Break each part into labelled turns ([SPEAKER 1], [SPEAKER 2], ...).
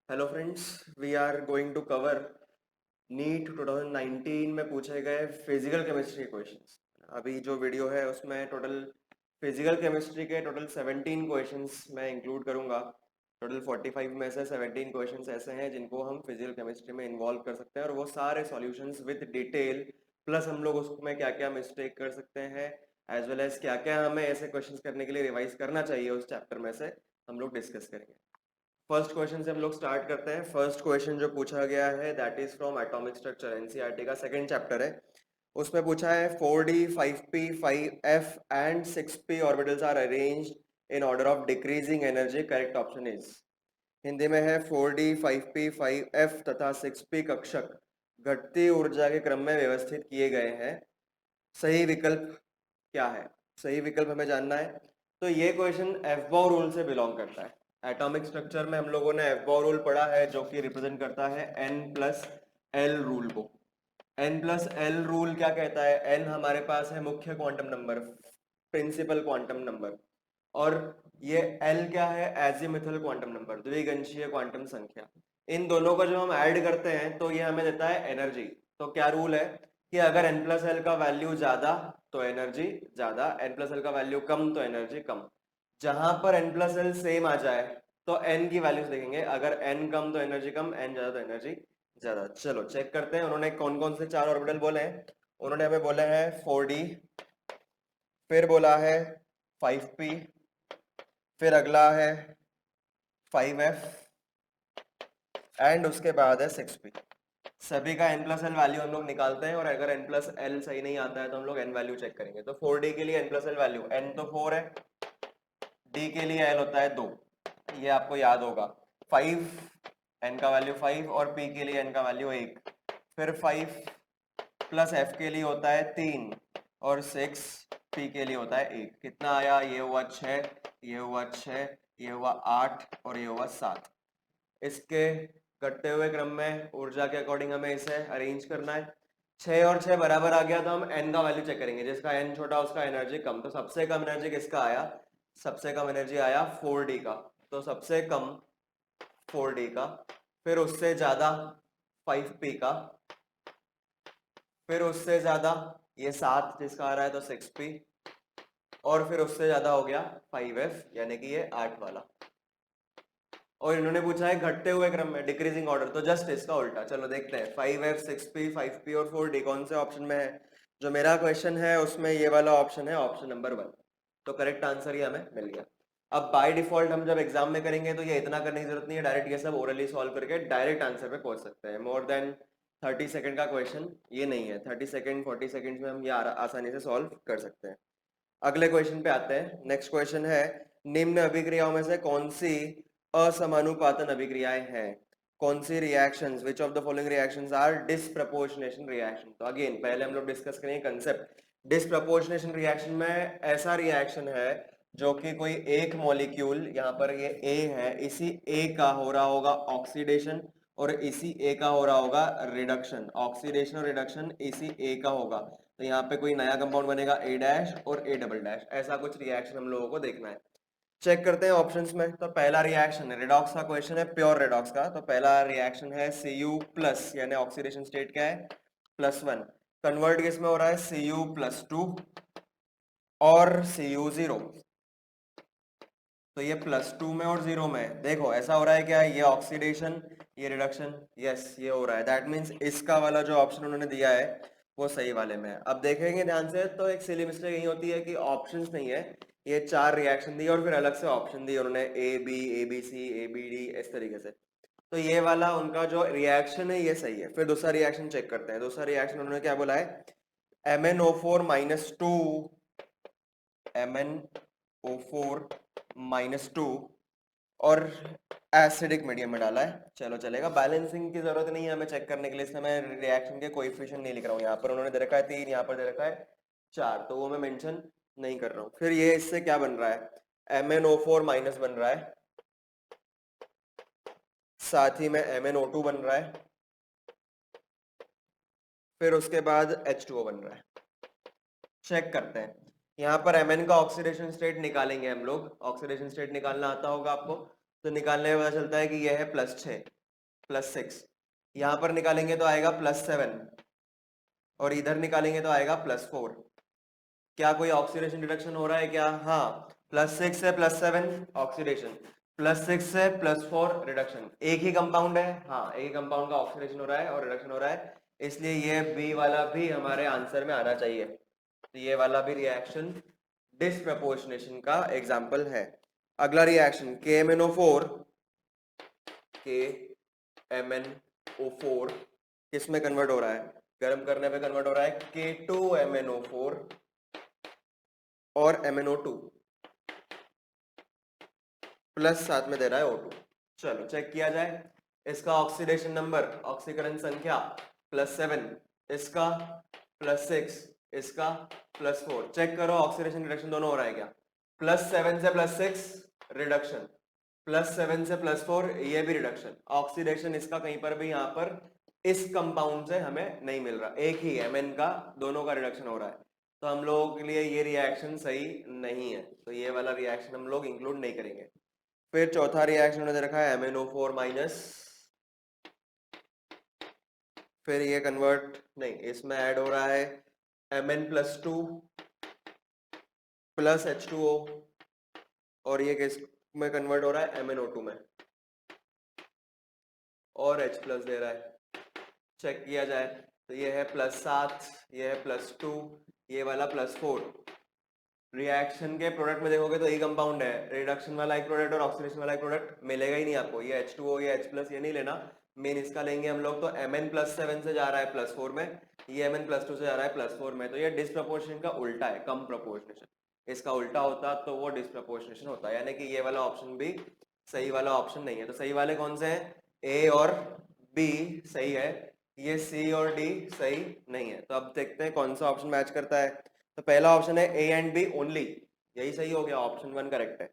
[SPEAKER 1] Hello friends, we are going to cover NEET 2019 में पूछे गए फिजिकल केमिस्ट्री क्वेश्चंस। अभी जो वीडियो है उसमें टोटल फिजिकल केमिस्ट्री के टोटल 17 क्वेश्चंस मैं इंक्लूड करूंगा। टोटल 45 में से 17 क्वेश्चंस ऐसे हैं जिनको हम फिजिकल केमिस्ट्री में इन्वॉल्व कर सकते हैं और वो सारे सॉल्यूशंस विद डिटेल, प्लस हम लोग उसमें क्या क्या मिस्टेक कर सकते हैं एज वेल एज क्या क्या हमें ऐसे क्वेश्चंस करने के लिए रिवाइज करना चाहिए उस चैप्टर में से हम लोग डिस्कस करेंगे। फर्स्ट क्वेश्चन से हम लोग स्टार्ट करते हैं। फर्स्ट क्वेश्चन जो पूछा गया है that is from atomic structure, NCERT का सेकंड चैप्टर है। उसमें पूछा है 4d 5p 5f and 6p orbitals are arranged in order of decreasing energy, correct option is. Hindi में है 4d 5p 5f तथा 6p कक्षक घटती ऊर्जा के क्रम में व्यवस्थित किए गए हैं। सही विकल्प क्या है? सही विकल्प हमें जानना है। तो ये क्वेश्चन एफबॉ रूल से बिलोंग करता है। एटॉमिक स्ट्रक्चर में हम लोगों ने एफबॉ रूल पढ़ा है जो कि रिप्रेजेंट करता है एन प्लस एल रूल को। एन प्लस एल रूल क्या कहता है? एन हमारे पास है मुख्य quantum number, principal quantum number, और ये एल क्या है? एजिमुथल क्वांटम नंबर, द्विगंशीय क्वांटम संख्या। इन दोनों को जो हम ऐड करते हैं तो ये हमें देता है एनर्जी। तो क्या रूल है कि अगर n प्लस एल का वैल्यू ज्यादा तो एनर्जी ज्यादा, n प्लस एल का वैल्यू कम तो एनर्जी कम। जहां पर n प्लस एल सेम आ जाए तो n की वैल्यूज देखेंगे, अगर n कम तो एनर्जी कम, n ज्यादा तो एनर्जी ज्यादा। चलो चेक करते हैं उन्होंने कौन कौन से चार ऑर्बिटल बोले हैं। उन्होंने हमें बोले हैं 4d, फिर बोला है 5p, फिर अगला है 5f एंड उसके बाद है 6p। सभी का n प्लस एल वैल्यू हम लोग निकालते हैं और अगर n प्लस एल सही नहीं आता है तो हम लोग n वैल्यू चेक करेंगे। तो 4d के लिए n plus L value, n तो 4 है, d के लिए l होता है 2, ये आपको याद होगा। 5, n का वैल्यू 5 और p के लिए n का वैल्यू 1। फिर 5 प्लस f के लिए होता है 3 और 6 p के लिए होता है 1। कितना आया? ये हुआ 6, ये हुआ 6, ये हुआ 8 और ये हुआ 7। इसके घटते हुए क्रम में ऊर्जा के अकॉर्डिंग हमें इसे अरेंज करना है। 6 और 6 बराबर आ गया तो हम n का वैल्यू चेक करेंगे, जिसका n छोटा उसका एनर्जी कम। तो सबसे कम एनर्जी किसका आया? सबसे कम एनर्जी आया 4d का। तो सबसे कम 4d का, फिर उससे ज्यादा 5p का, फिर उससे ज्यादा ये 7 जिसका आ रहा है तो 6p, और फिर उससे ज्यादा हो गया 5f यानी कि ये 8 वाला। और इन्होंने पूछा है घटते हुए क्रम में, डिक्रीजिंग ऑर्डर, तो जस्ट इसका उल्टा। चलो देखते हैं 5f 6p 5p और 4d कौन से ऑप्शन में है। जो मेरा क्वेश्चन है उसमें ये वाला ऑप्शन है, ऑप्शन नंबर 1। तो करेक्ट आंसर ये हमें मिल गया। अब बाय डिफॉल्ट हम जब एग्जाम में करेंगे तो ये इतना करने की जरूरत नहीं है, डायरेक्ट ये सब ओरली सॉल्व करके डायरेक्ट आंसर पे पहुंच सकते हैं। मोर देन 30 सेकंड का क्वेश्चन ये नहीं है, 30 सेकंड 40 सेकंड में हम ये आसानी से सॉल्व कर सकते हैं। अगले क्वेश्चन पे आते हैं। नेक्स्ट क्वेश्चन है निम्न अभिक्रियाओं में से कौन सी असमानुपातन अभिक्रियाएं हैं? कौन सी reactions, which of the following reactions are disproportionation reaction? तो अगेन पहले हम लोग डिस्कस करेंगे कंसेप्ट। डिसप्रपोर्शनेशन रिएक्शन में ऐसा रिएक्शन है जो कि कोई एक मॉलिक्यूल, यहाँ पर ये A है, इसी A का हो रहा होगा ऑक्सीडेशन और इसी A का हो रहा होगा रिडक्शन। ऑक्सीडेशन और रिडक्शन इसी A का होगा, तो यहाँ पे कोई नया कंपाउंड बनेगा A डैश और A डबल डैश। ऐसा कुछ रिएक्शन हम लोगों को देखना है। चेक करते हैं ऑप्शंस में। तो पहला रिएक्शन है रिडॉक्स का क्वेश्चन है, प्योर रिडॉक्स का। तो पहला रिएक्शन है Cu प्लस, यानी ऑक्सीडेशन स्टेट क्या है? +1। कन्वर्ट किस में हो रहा है? Cu+2 और Cu0। तो ये +2 में और 0 में, देखो ऐसा हो रहा है क्या? ये ऑक्सीडेशन, ये रिडक्शन, यस ये हो रहा है। दैट मीन्स इसका वाला जो ऑप्शन उन्होंने दिया है वो सही वाले में है। अब देखेंगे ध्यान से तो एक सिली मिस्टेक यही होती है कि ऑप्शंस नहीं है, ये 4 रिएक्शन दिए और फिर अलग से ऑप्शन दिए उन्होंने, A B, A B C, A B D, इस तरीके से। तो ये वाला उनका जो रिएक्शन है ये सही है। फिर दूसरा रिएक्शन चेक करते हैं। दूसरा रिएक्शन उन्होंने क्या बोला है? MnO4-2, MnO4-2 और एसिडिक मीडियम में डाला है। चलो चलेगा, बैलेंसिंग की जरूरत नहीं है हमें चेक करने के लिए, इसमें मैं रिएक्शन के कोएफिशिएंट नहीं लिख रहा हूँ। यहाँ पर उन्होंने दे रखा है 3, यहाँ पर दे रखा है 4, तो वो मैं मेंशन नहीं कर रहा हूँ। फिर ये इससे क्या बन रहा है? MnO4- बन रहा है, साथ ही में MnO2 बन रहा है, फिर उसके बाद H2O बन रहा है। चेक करते हैं। यहाँ पर Mn का ऑक्सीडेशन स्टेट निकालेंगे हम लोग। ऑक्सीडेशन स्टेट निकालना आता होगा आपको, तो निकालने में पता चलता है कि यह है +6। +6, यहाँ पर निकालेंगे तो आएगा +7 और इधर निकालेंगे तो आएगा +4। क्या कोई ऑक्सीडेशन रिडक्शन हो रहा है क्या? हाँ, +6 से +7 ऑक्सीडेशन, +6 से +4 रिडक्शन। एक ही कंपाउंड है, हाँ एक ही कंपाउंड का ऑक्सीडेशन हो रहा है और रिडक्शन हो रहा है, इसलिए ये बी वाला भी हमारे आंसर में आना चाहिए। तो ये वाला भी रिएक्शन डिसप्रपोर्शनेशन का एग्जाम्पल है। अगला रिएक्शन KMnO4, KMnO4 किस में कन्वर्ट हो रहा है? गर्म करने पे कन्वर्ट हो रहा है K2MnO4 और MnO2 प्लस साथ में दे रहा है O2। चलो चेक किया जाए। इसका ऑक्सीडेशन नंबर, ऑक्सीकरण संख्या +7, इसका +6, इसका +4। चेक करो ऑक्सीडेशन रिडक्शन दोनों हो रहा है क्या? +7 से +6 रिडक्शन, +7 से +4 ये भी रिडक्शन। ऑक्सीडेशन इसका कहीं पर भी यहाँ पर इस कंपाउंड से हमें नहीं मिल रहा, एक ही Mn का दोनों का रिडक्शन हो रहा है, तो हम लोगों के लिए ये रिएक्शन सही नहीं है, तो ये वाला रिएक्शन हम लोग इंक्लूड नहीं करेंगे। फिर चौथा रिएक्शन उन्होंने रखा है MnO4 माइनस, फिर ये कन्वर्ट नहीं, इसमें ऐड हो रहा है Mn+2 प्लस H2O और ये किस में कन्वर्ट हो रहा है? MnO2 में, और H प्लस दे रहा है। चेक किया जाए तो ये है +7, ये है +2, ये वाला +4। रिएक्शन के प्रोडक्ट में देखोगे तो ये कंपाउंड है, रिडक्शन वाला एक प्रोडक्ट और ऑक्सीडेशन वाला एक प्रोडक्ट मिलेगा ही नहीं आपको। ये H2O, ये H+, ये नहीं लेना, मेन इसका लेंगे हम लोग। तो Mn+7 से जा रहा है +4 में, ये Mn+2 से जा रहा है +4 में, तो ये डिसप्रपोर्शन का उल्टा है, कम प्रपोर्शनेशन। इसका उल्टा होता तो वो डिसप्रपोर्शनेशन होता, यानी कि ये वाला ऑप्शन भी सही वाला ऑप्शन नहीं है। तो सही वाले कौन से हैं? ए और बी सही है, ये सी और डी सही नहीं है। तो अब देखते हैं कौन सा ऑप्शन मैच करता है। तो पहला ऑप्शन है ए एंड बी ओनली, यही सही हो गया, ऑप्शन 1 करेक्ट है।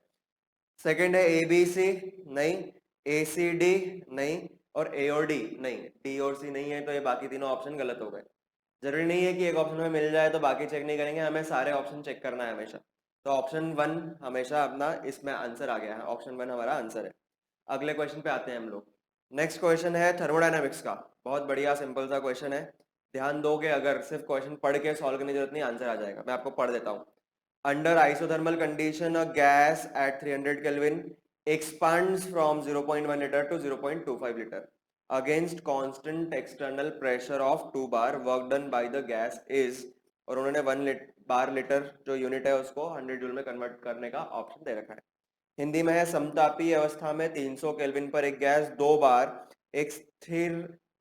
[SPEAKER 1] सेकंड है ए बी सी, नहीं, ए सी डी नहीं, और ए और डी नहीं, डी और सी नहीं है, तो ये बाकी तीनों ऑप्शन गलत हो गए। जरूरी नहीं है कि एक ऑप्शन में मिल जाए तो बाकी चेक नहीं करेंगे, हमें सारे ऑप्शन चेक करना है हमेशा। तो ऑप्शन 1 हमेशा अपना इसमें आंसर आ गया है, ऑप्शन 1 हमारा आंसर है। अगले क्वेश्चन पे आते हैं हम लोग। नेक्स्ट क्वेश्चन है थर्मोडायनामिक्स का, बहुत बढ़िया सिंपल सा क्वेश्चन है। ध्यान दोगे अगर, सिर्फ क्वेश्चन पढ़ के सॉल्व करने की जरूरत नहीं, आंसर आ जाएगा। मैं आपको पढ़ देता हूँ। Under isothermal condition a gas at 300 kelvin expands from 0.1 liter to 0.25 liter against constant external pressure of 2 bar, work done by the gas is, और उन्होंने 1 बार लीटर जो यूनिट है उसको 100 जूल में कन्वर्ट करने का ऑप्शन दे रखा है। हिंदी में है, समतापीय अवस्था में 300 केल्विन पर एक गैस 2 बार एक स्थिर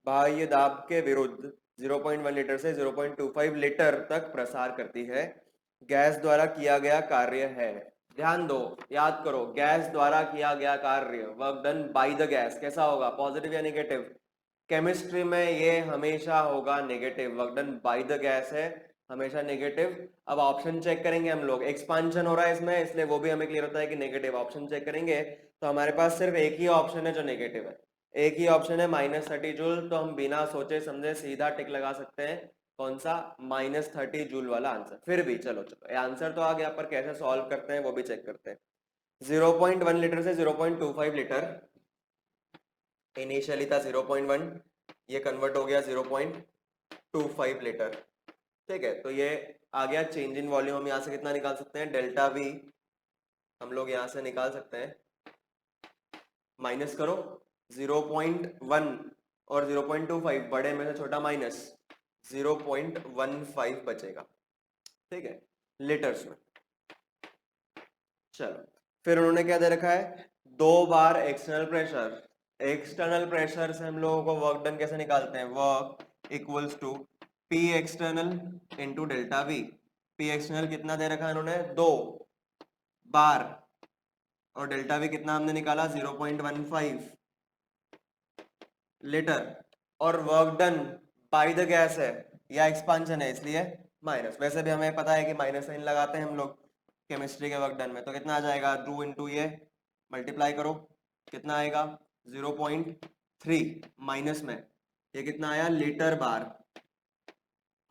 [SPEAKER 1] बाह्य दाब के विरुद्ध 0.1 लीटर से 0.25 लीटर तक प्रसार करती है। गैस द्वारा किया गया कार्य है। ध्यान दो, याद करो, गैस द्वारा किया गया कार्य, work done by the gas, कैसा होगा? पॉजिटिव या नेगेटिव? केमिस्ट्री में ये हमेशा होगा negative, work done by the gas है, हमेशा नेगेटिव। अब ऑप्शन चेक करेंगे हम लोग, एक्सपांशन हो रहा है इसमें, इसलिए वो भी हमें क्लियर होता है कि नेगेटिव। ऑप्शन चेक करेंगे तो हमारे पास सिर्फ एक ही ऑप्शन है जो नेगेटिव है, एक ही ऑप्शन है -30 जूल, तो हम बिना सोचे समझे सीधा टिक लगा सकते हैं। कौन सा? -30 जूल वाला आंसर। फिर भी चलो चलो, आंसर तो आ गया, पर कैसे सॉल्व करते हैं वो भी चेक करते हैं। 0.1 लीटर से 0.25 लीटर, इनिशियली था 0.1, ये कन्वर्ट हो गया 0.25 लीटर, ठीक है। तो ये आ गया चेंज इन वॉल्यूम। हम यहाँ से कितना निकाल सकते हैं? डेल्टा वी हम लोग यहाँ से निकाल सकते हैं, माइनस करो 0.1 और 0.25, बड़े में से छोटा माइनस, 0.15 बचेगा, ठीक है, लीटर्स में। चलो फिर उन्होंने क्या दे रखा है? 2 बार एक्सटर्नल प्रेशर। एक्सटर्नल प्रेशर से हम लोगों को वर्क डन कैसे निकालते हैं? Work equals to P external into delta V. P external कितना दे रखा है इन्होंने? 2 बार, और डेल्टा वी कितना हमने निकाला? 0.15 लीटर। और work done by the gas है या एक्सपांशन है, इसलिए माइनस। वैसे भी हमें पता है कि माइनस साइन लगाते हैं हम लोग केमिस्ट्री के वर्क डन में। तो कितना आ जाएगा? 2 इंटू ये मल्टीप्लाई करो, कितना आएगा? 0.3 माइनस में ये कितना आया? लीटर बार।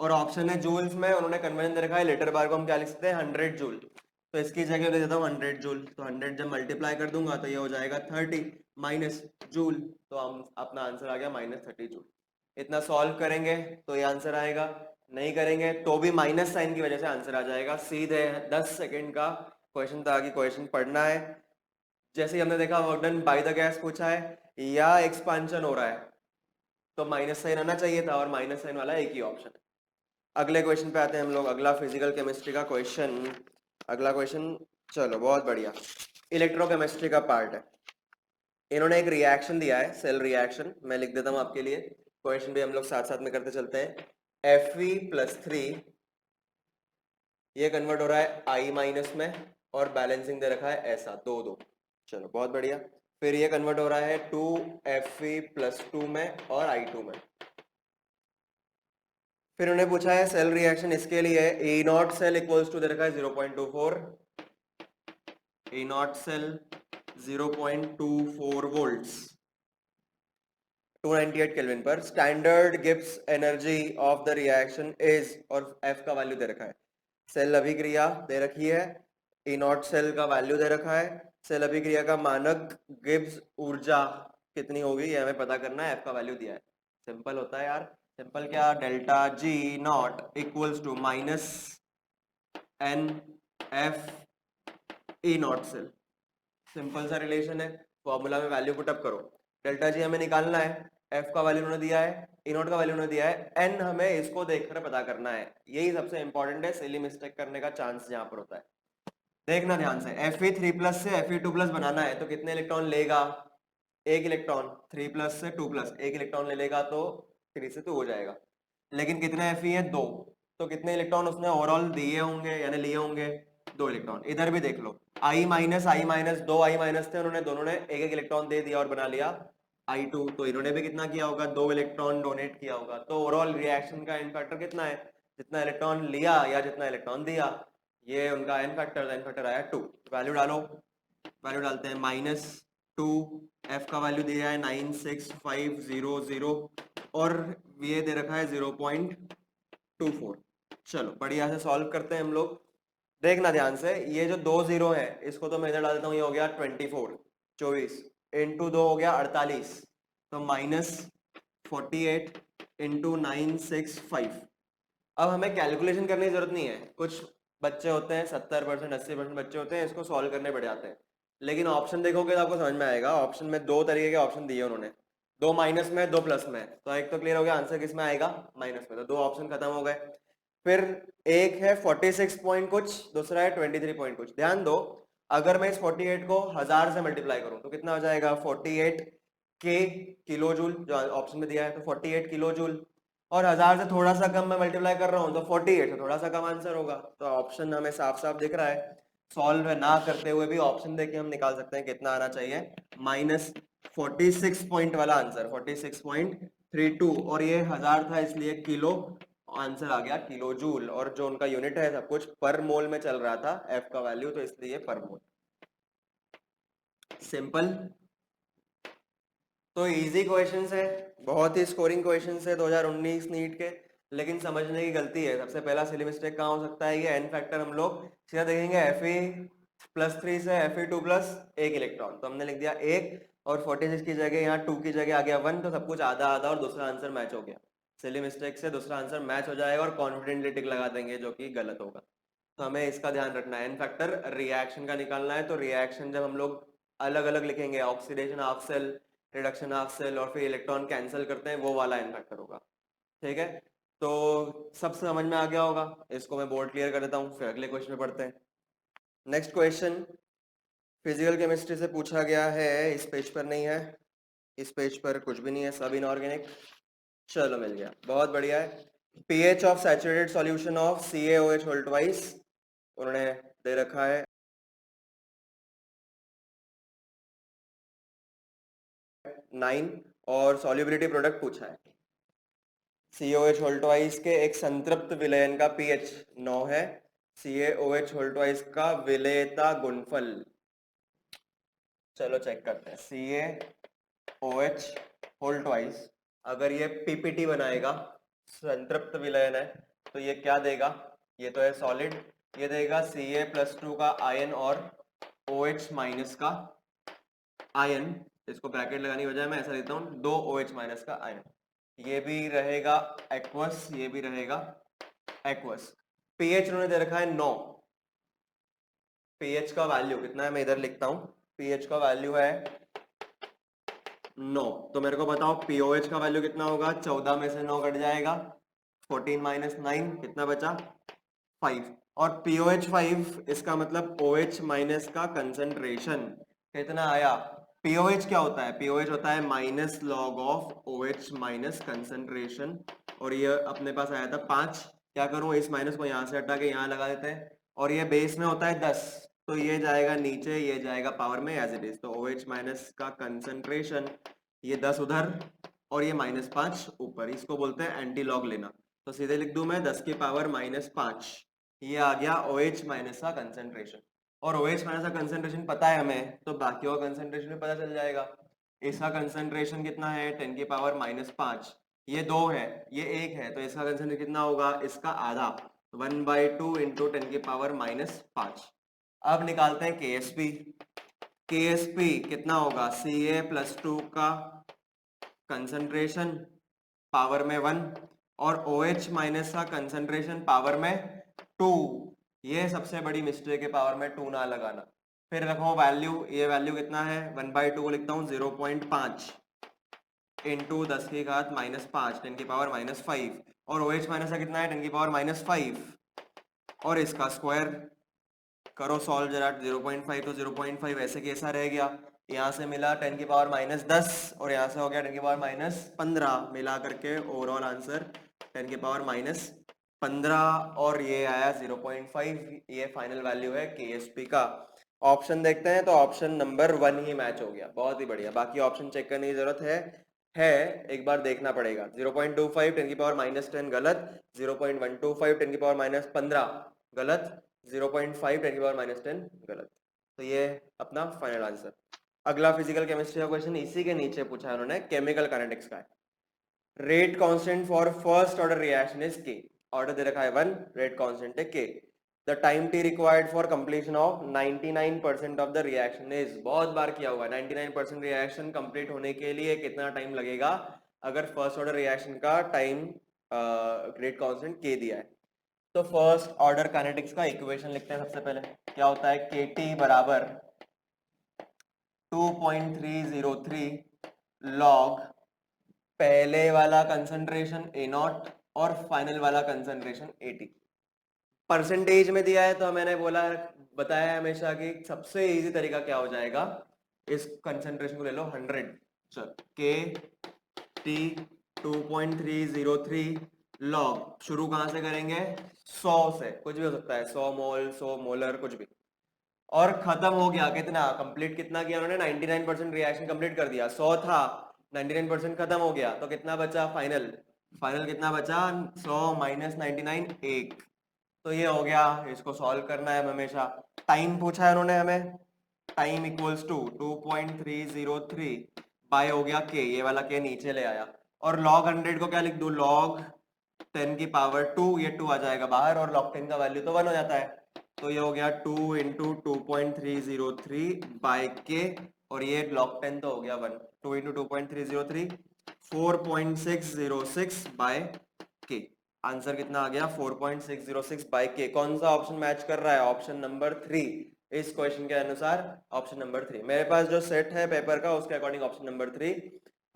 [SPEAKER 1] और ऑप्शन है जूल्स में, उन्होंने कन्वर्जन दे रखा है, लीटर बार को हम क्या लिख सकते हैं? 100 जूल। तो इसकी जगह दे देता हूँ 100 जूल, तो 100 जब मल्टीप्लाई कर दूंगा तो ये हो जाएगा 30 माइनस जूल, तो हम अपना आंसर आ गया -30 जूल। इतना सॉल्व करेंगे तो ये आंसर आएगा, नहीं करेंगे तो भी माइनस साइन की वजह से आंसर आ जाएगा सीधे। 10 सेकेंड का क्वेश्चन था कि क्वेश्चन पढ़ना है। जैसे ही हमने देखा work done by the gas पूछा है या एक्सपांशन हो रहा है तो माइनस साइन आना चाहिए था, और माइनस साइन वाला एक ही ऑप्शन है। अगले क्वेश्चन पे आते हैं हम लोग, अगला फिजिकल केमिस्ट्री का क्वेश्चन। अगला क्वेश्चन, चलो बहुत बढ़िया, इलेक्ट्रोकेमिस्ट्री का पार्ट है। इन्होंने एक रिएक्शन दिया है, सेल रिएक्शन, मैं लिख देता हूँ आपके लिए, क्वेश्चन भी हम लोग साथ साथ में करते चलते हैं। Fe+3 ये कन्वर्ट हो रहा है I माइनस में, और बैलेंसिंग दे रखा है ऐसा 2-2। चलो बहुत बढ़िया। फिर ये कन्वर्ट हो रहा है 2Fe+2 में और I2 में। फिर उन्हें पूछा है सेल रिएक्शन इसके लिए, ए नॉट सेल इक्वल्स टू दे रखा है 0.24, ए नॉट सेल 0.24 वोल्ट्स 298 केल्विन पर। Standard Gibbs energy of the reaction is, और एफ का वैल्यू दे रखा है। सेल अभिक्रिया दे रखी है, ए नॉट सेल का वैल्यू दे रखा है, सेल अभिक्रिया का मानक गिब्स ऊर्जा कितनी होगी ये हमें पता करना है, एफ का वैल्यू दिया है। सिंपल होता है यार, सिंपल क्या, delta G not equals to minus n F E not cell. Simple सा रिलेशन है, फॉर्मूला में वैल्यू पुटअप करो। डेल्टा जी हमें निकालना है, एफ का वैल्यू उन्होंने दिया है, ए नॉट का वैल्यू उन्होंने दिया है, एन हमें इसको देखकर पता करना है। यही सबसे इंपॉर्टेंट है, सिली मिस्टेक करने का चांस यहाँ पर होता है। देखना ध्यान से, Fe3+ से Fe2+ बनाना है तो कितने इलेक्ट्रॉन लेगा, एक इलेक्ट्रॉन। 3+ से 2+, एक इलेक्ट्रॉन ले लेगा तो 3 से 2 हो जाएगा। लेकिन कितने Fe है, 2, तो कितने इलेक्ट्रॉन उसने ओवरऑल दिए होंगे यानी लिए होंगे, 2 इलेक्ट्रॉन। इधर भी देख लो, I माइनस दो I माइनस थे, उन्होंने दोनों ने एक एक इलेक्ट्रॉन दे दिया और बना लिया I2, तो इन्होंने भी कितना किया होगा, 2 इलेक्ट्रॉन डोनेट किया होगा। तो ओवरऑल रिएक्शन का एन फैक्टर कितना है, जितना इलेक्ट्रॉन लिया या जितना इलेक्ट्रॉन दिया, ये उनका एन फैक्टर आया 2। वैल्यू डालो, वैल्यू डालते हैं -2, एफ का वैल्यू दिया है 96500, और ये दे रखा है 0.24। चलो बढ़िया से सॉल्व करते हैं हम लोग। देखना ध्यान से, ये जो 2 0 है इसको तो मैं इधर डाल देता हूँ, ये हो गया 24 इंटू 2 हो गया 48, तो -48 इंटू 965। अब हमें कैलकुलेशन करने की जरूरत नहीं है, कुछ बच्चे होते हैं 70% 80% बच्चे होते हैं इसको सॉल्व करने पड़ जाते हैं, लेकिन ऑप्शन देखोगे तो आपको समझ में आएगा। ऑप्शन में 2 तरीके के ऑप्शन दिए उन्होंने, 2 माइनस में 2 प्लस में, तो एक तो क्लियर हो गया आंसर किस में आएगा, माइनस में, तो 2 ऑप्शन खत्म हो गए। फिर एक है 46 पॉइंट कुछ, दूसरा है 23 पॉइंट कुछ। ध्यान दो, अगर मैं इस 48 को 1000 से मल्टीप्लाई करूं तो कितना हो जाएगा, 48 के किलो जूल, जो ऑप्शन में दिया है, तो 48 किलो जूल, और 1000 से थोड़ा सा कम मैं मल्टीप्लाई कर रहा हूँ तो 48 से थोड़ा सा कम आंसर होगा। तो ऑप्शन हमें साफ साफ दिख रहा है, सॉल्व ना करते हुए भी ऑप्शन देके हम निकाल सकते हैं कितना आना चाहिए, -46 पॉइंट वाला आंसर 46.32, और ये 1000 था इसलिए किलो, आंसर आ गया किलो जूल, और जो उनका यूनिट है सब कुछ पर मोल में चल रहा था एफ का वैल्यू, तो इसलिए पर मोल। सिंपल, तो इजी क्वेश्चंस है, बहुत ही स्कोरिंग क्वेश्चंस है 2019 नीट के, लेकिन समझने की गलती है। सबसे पहला सिली मिस्टेक कहाँ हो सकता है, ये एन फैक्टर हम लोग सीधा देखेंगे Fe+3 से Fe2+ एक इलेक्ट्रॉन, तो हमने लिख दिया एक, और 46 की जगह यहाँ 2 की जगह आ गया 1, तो सब कुछ आधा आधा और दूसरा आंसर मैच हो गया। सिली मिस्टेक से दूसरा आंसर मैच हो जाएगा और कॉन्फिडेंटली टिक लगा देंगे, जो कि गलत होगा। तो हमें इसका ध्यान रखना है, एन फैक्टर रिएक्शन का निकालना है, तो रिएक्शन जब हम लोग अलग अलग लिखेंगे, oxidation half cell, reduction half cell, और फिर इलेक्ट्रॉन कैंसिल करते हैं, वो वाला एन फैक्टर होगा। ठीक है, तो सब समझ में आ गया होगा, इसको मैं बोर्ड क्लियर कर देता हूँ, फिर अगले क्वेश्चन में पढ़ते हैं। नेक्स्ट क्वेश्चन फिजिकल केमिस्ट्री से पूछा गया है, इस पेज पर नहीं है, इस पेज पर कुछ भी नहीं है, सब इनऑर्गेनिक। चलो मिल गया, बहुत बढ़िया है। PH of saturated solution of CaOH whole twice उन्होंने दे रखा है 9, और सॉल्युबिलिटी प्रोडक्ट पूछा है। CaOH होल ट्वाइस के एक संतृप्त विलयन का pH 9 है, CaOH होल ट्वाइस का विलेयता गुणफल, चलो चेक करते हैं। CaOH होल ट्वाइस अगर ये PPT बनाएगा, संतृप्त विलयन है, तो ये क्या देगा, ये तो है सॉलिड, ये देगा Ca+2 का आयन और OH माइनस का आयन, इसको ब्रैकेट लगाने की बजाय मैं ऐसा देता हूँ 2 OH माइनस का आयन। ये भी रहेगा एक्वस, ये भी रहेगा एक्वस। पीएच उन्होंने दे रखा है 9। पीएच का वैल्यू कितना है मैं इधर लिखता हूँ, पीएच का वैल्यू है 9। तो मेरे को बताओ पीओएच का वैल्यू कितना होगा, 14 में से 9 कट जाएगा, 14 माइनस 9 कितना बचा 5। और पीओएच 5 इसका मतलब OH माइनस का कंसंट्रेशन कितना आया। पीओएच क्या होता है, पीओएच होता है minus log of OH minus concentration, और ये अपने पास आया था 5। क्या करूं, इस माइनस को यहां से हटा के यहां लगा देते हैं, और ये बेस में होता है 10, तो ये जाएगा नीचे, ये जाएगा पावर में एज इट इज। तो OH माइनस का कंसंट्रेशन, ये 10 उधर और ये -5 ऊपर, इसको बोलते हैं एंटी लॉग लेना। तो सीधे लिख दूं मैं 10 की पावर -5, ये आ गया OH माइनस का कंसंट्रेशन। और OH माइनस का कंसंट्रेशन पता है हमें, तो बाकी का कंसंट्रेशन भी पता चल जाएगा। इसका कंसंट्रेशन कितना है 10 की पावर -5, ये 2 है, ये 1 है, तो इसका कंसंट्रेशन कितना होगा, इसका आधा, 1/2 इंटू 10 की पावर -5। अब निकालते हैं KSP। KSP कितना होगा, Ca+2 का कंसंट्रेशन पावर में 1 और OH माइनस का कंसंट्रेशन पावर में 2। ये सबसे बड़ी मिस्टेक है, पावर में 2 ना लगाना। फिर रखो वैल्यू, ये वैल्यू कितना है 1/2 को लिखता हूँ 0.5 इंटू 10 की घात -5 10 की पावर -5, और OH माइनस का कितना है 10 की पावर -5, और इसका स्क्वायर करो सॉल्व जरा। 0.5 तो 0.5 ऐसे कैसा रह गया, यहाँ से मिला 10 की पावर -10 और यहाँ से हो गया 10 की पावर -15, मिला करके ओवरऑल आंसर 10 की पावर -15, और ये आया 0.5। ये फाइनल वैल्यू है KSP का। ऑप्शन देखते हैं, तो ऑप्शन नंबर 1 ही मैच हो गया, बहुत ही बढ़िया। बाकी ऑप्शन चेक करने की जरूरत है एक बार देखना पड़ेगा। 0.25 10 की पावर -10 गलत, 0.125 10 की पावर -15 गलत, 0.5 10 की पावर -10 गलत। तो ये अपना फाइनल आंसर। अगला फिजिकल केमिस्ट्री का क्वेश्चन इसी के नीचे पूछा है उन्होंने, केमिकल काइनेटिक्स का है। Rate constant for first order reaction is के। ऑर्डर दे रखा है 1, रेट कांस्टेंट है के। The time T required for completion of 99% of the reaction is, बहुत बार किया हुआ, 99% रिएक्शन कंप्लीट होने के लिए कितना टाइम लगेगा अगर फर्स्ट ऑर्डर रिएक्शन का टाइम रेट कांस्टेंट के दिया है। तो फर्स्ट ऑर्डर काइनेटिक्स का इक्वेशन लिखते हैं सबसे पहले। क्या होता है, KT बराबर 2.303 लॉग पहले वाला कंसंट्रेशन A0 और फाइनल वाला कंसंट्रेशन AT। परसेंटेज में दिया है तो मैंने बोला, बताया है हमेशा कि सबसे इजी तरीका क्या हो जाएगा, इस कंसंट्रेशन को ले लो 100। चल KT 2.303 लॉग, शुरू कहां से करेंगे 100 से, कुछ भी हो सकता है 100 मोल 100 मोलर कुछ भी, और खत्म हो गया कितना कंप्लीट, कितना किया उन्होंने 99% रिएक्शन कंप्लीट कर दिया। 100 था, 99% खत्म हो गया, तो कितना बचा फाइनल, फाइनल कितना बचा 100 माइनस 99 1। तो ये हो गया, इसको सॉल्व करना है हमेशा। टाइम पूछा है उन्होंने हमें, टाइम इक्वल्स टू 2.303 बाय हो गया के, ये वाला के नीचे ले आया, और log 100 को क्या लिख दूं, log 10 की पावर 2, ये 2 आ जाएगा बाहर, और log 10 का वैल्यू तो 1 हो जाता है। तो ये हो गया 2 इंटू 2.303 बाय के, और ये log 10 तो हो गया 1, 2 इंटू 2.303 4.606 बाय के। आंसर कितना आ गया 4.606 बाय के। कौन सा ऑप्शन मैच कर रहा है, ऑप्शन नंबर 3। इस क्वेश्चन के अनुसार ऑप्शन नंबर 3। मेरे पास जो सेट है पेपर का उसके अकॉर्डिंग ऑप्शन नंबर 3।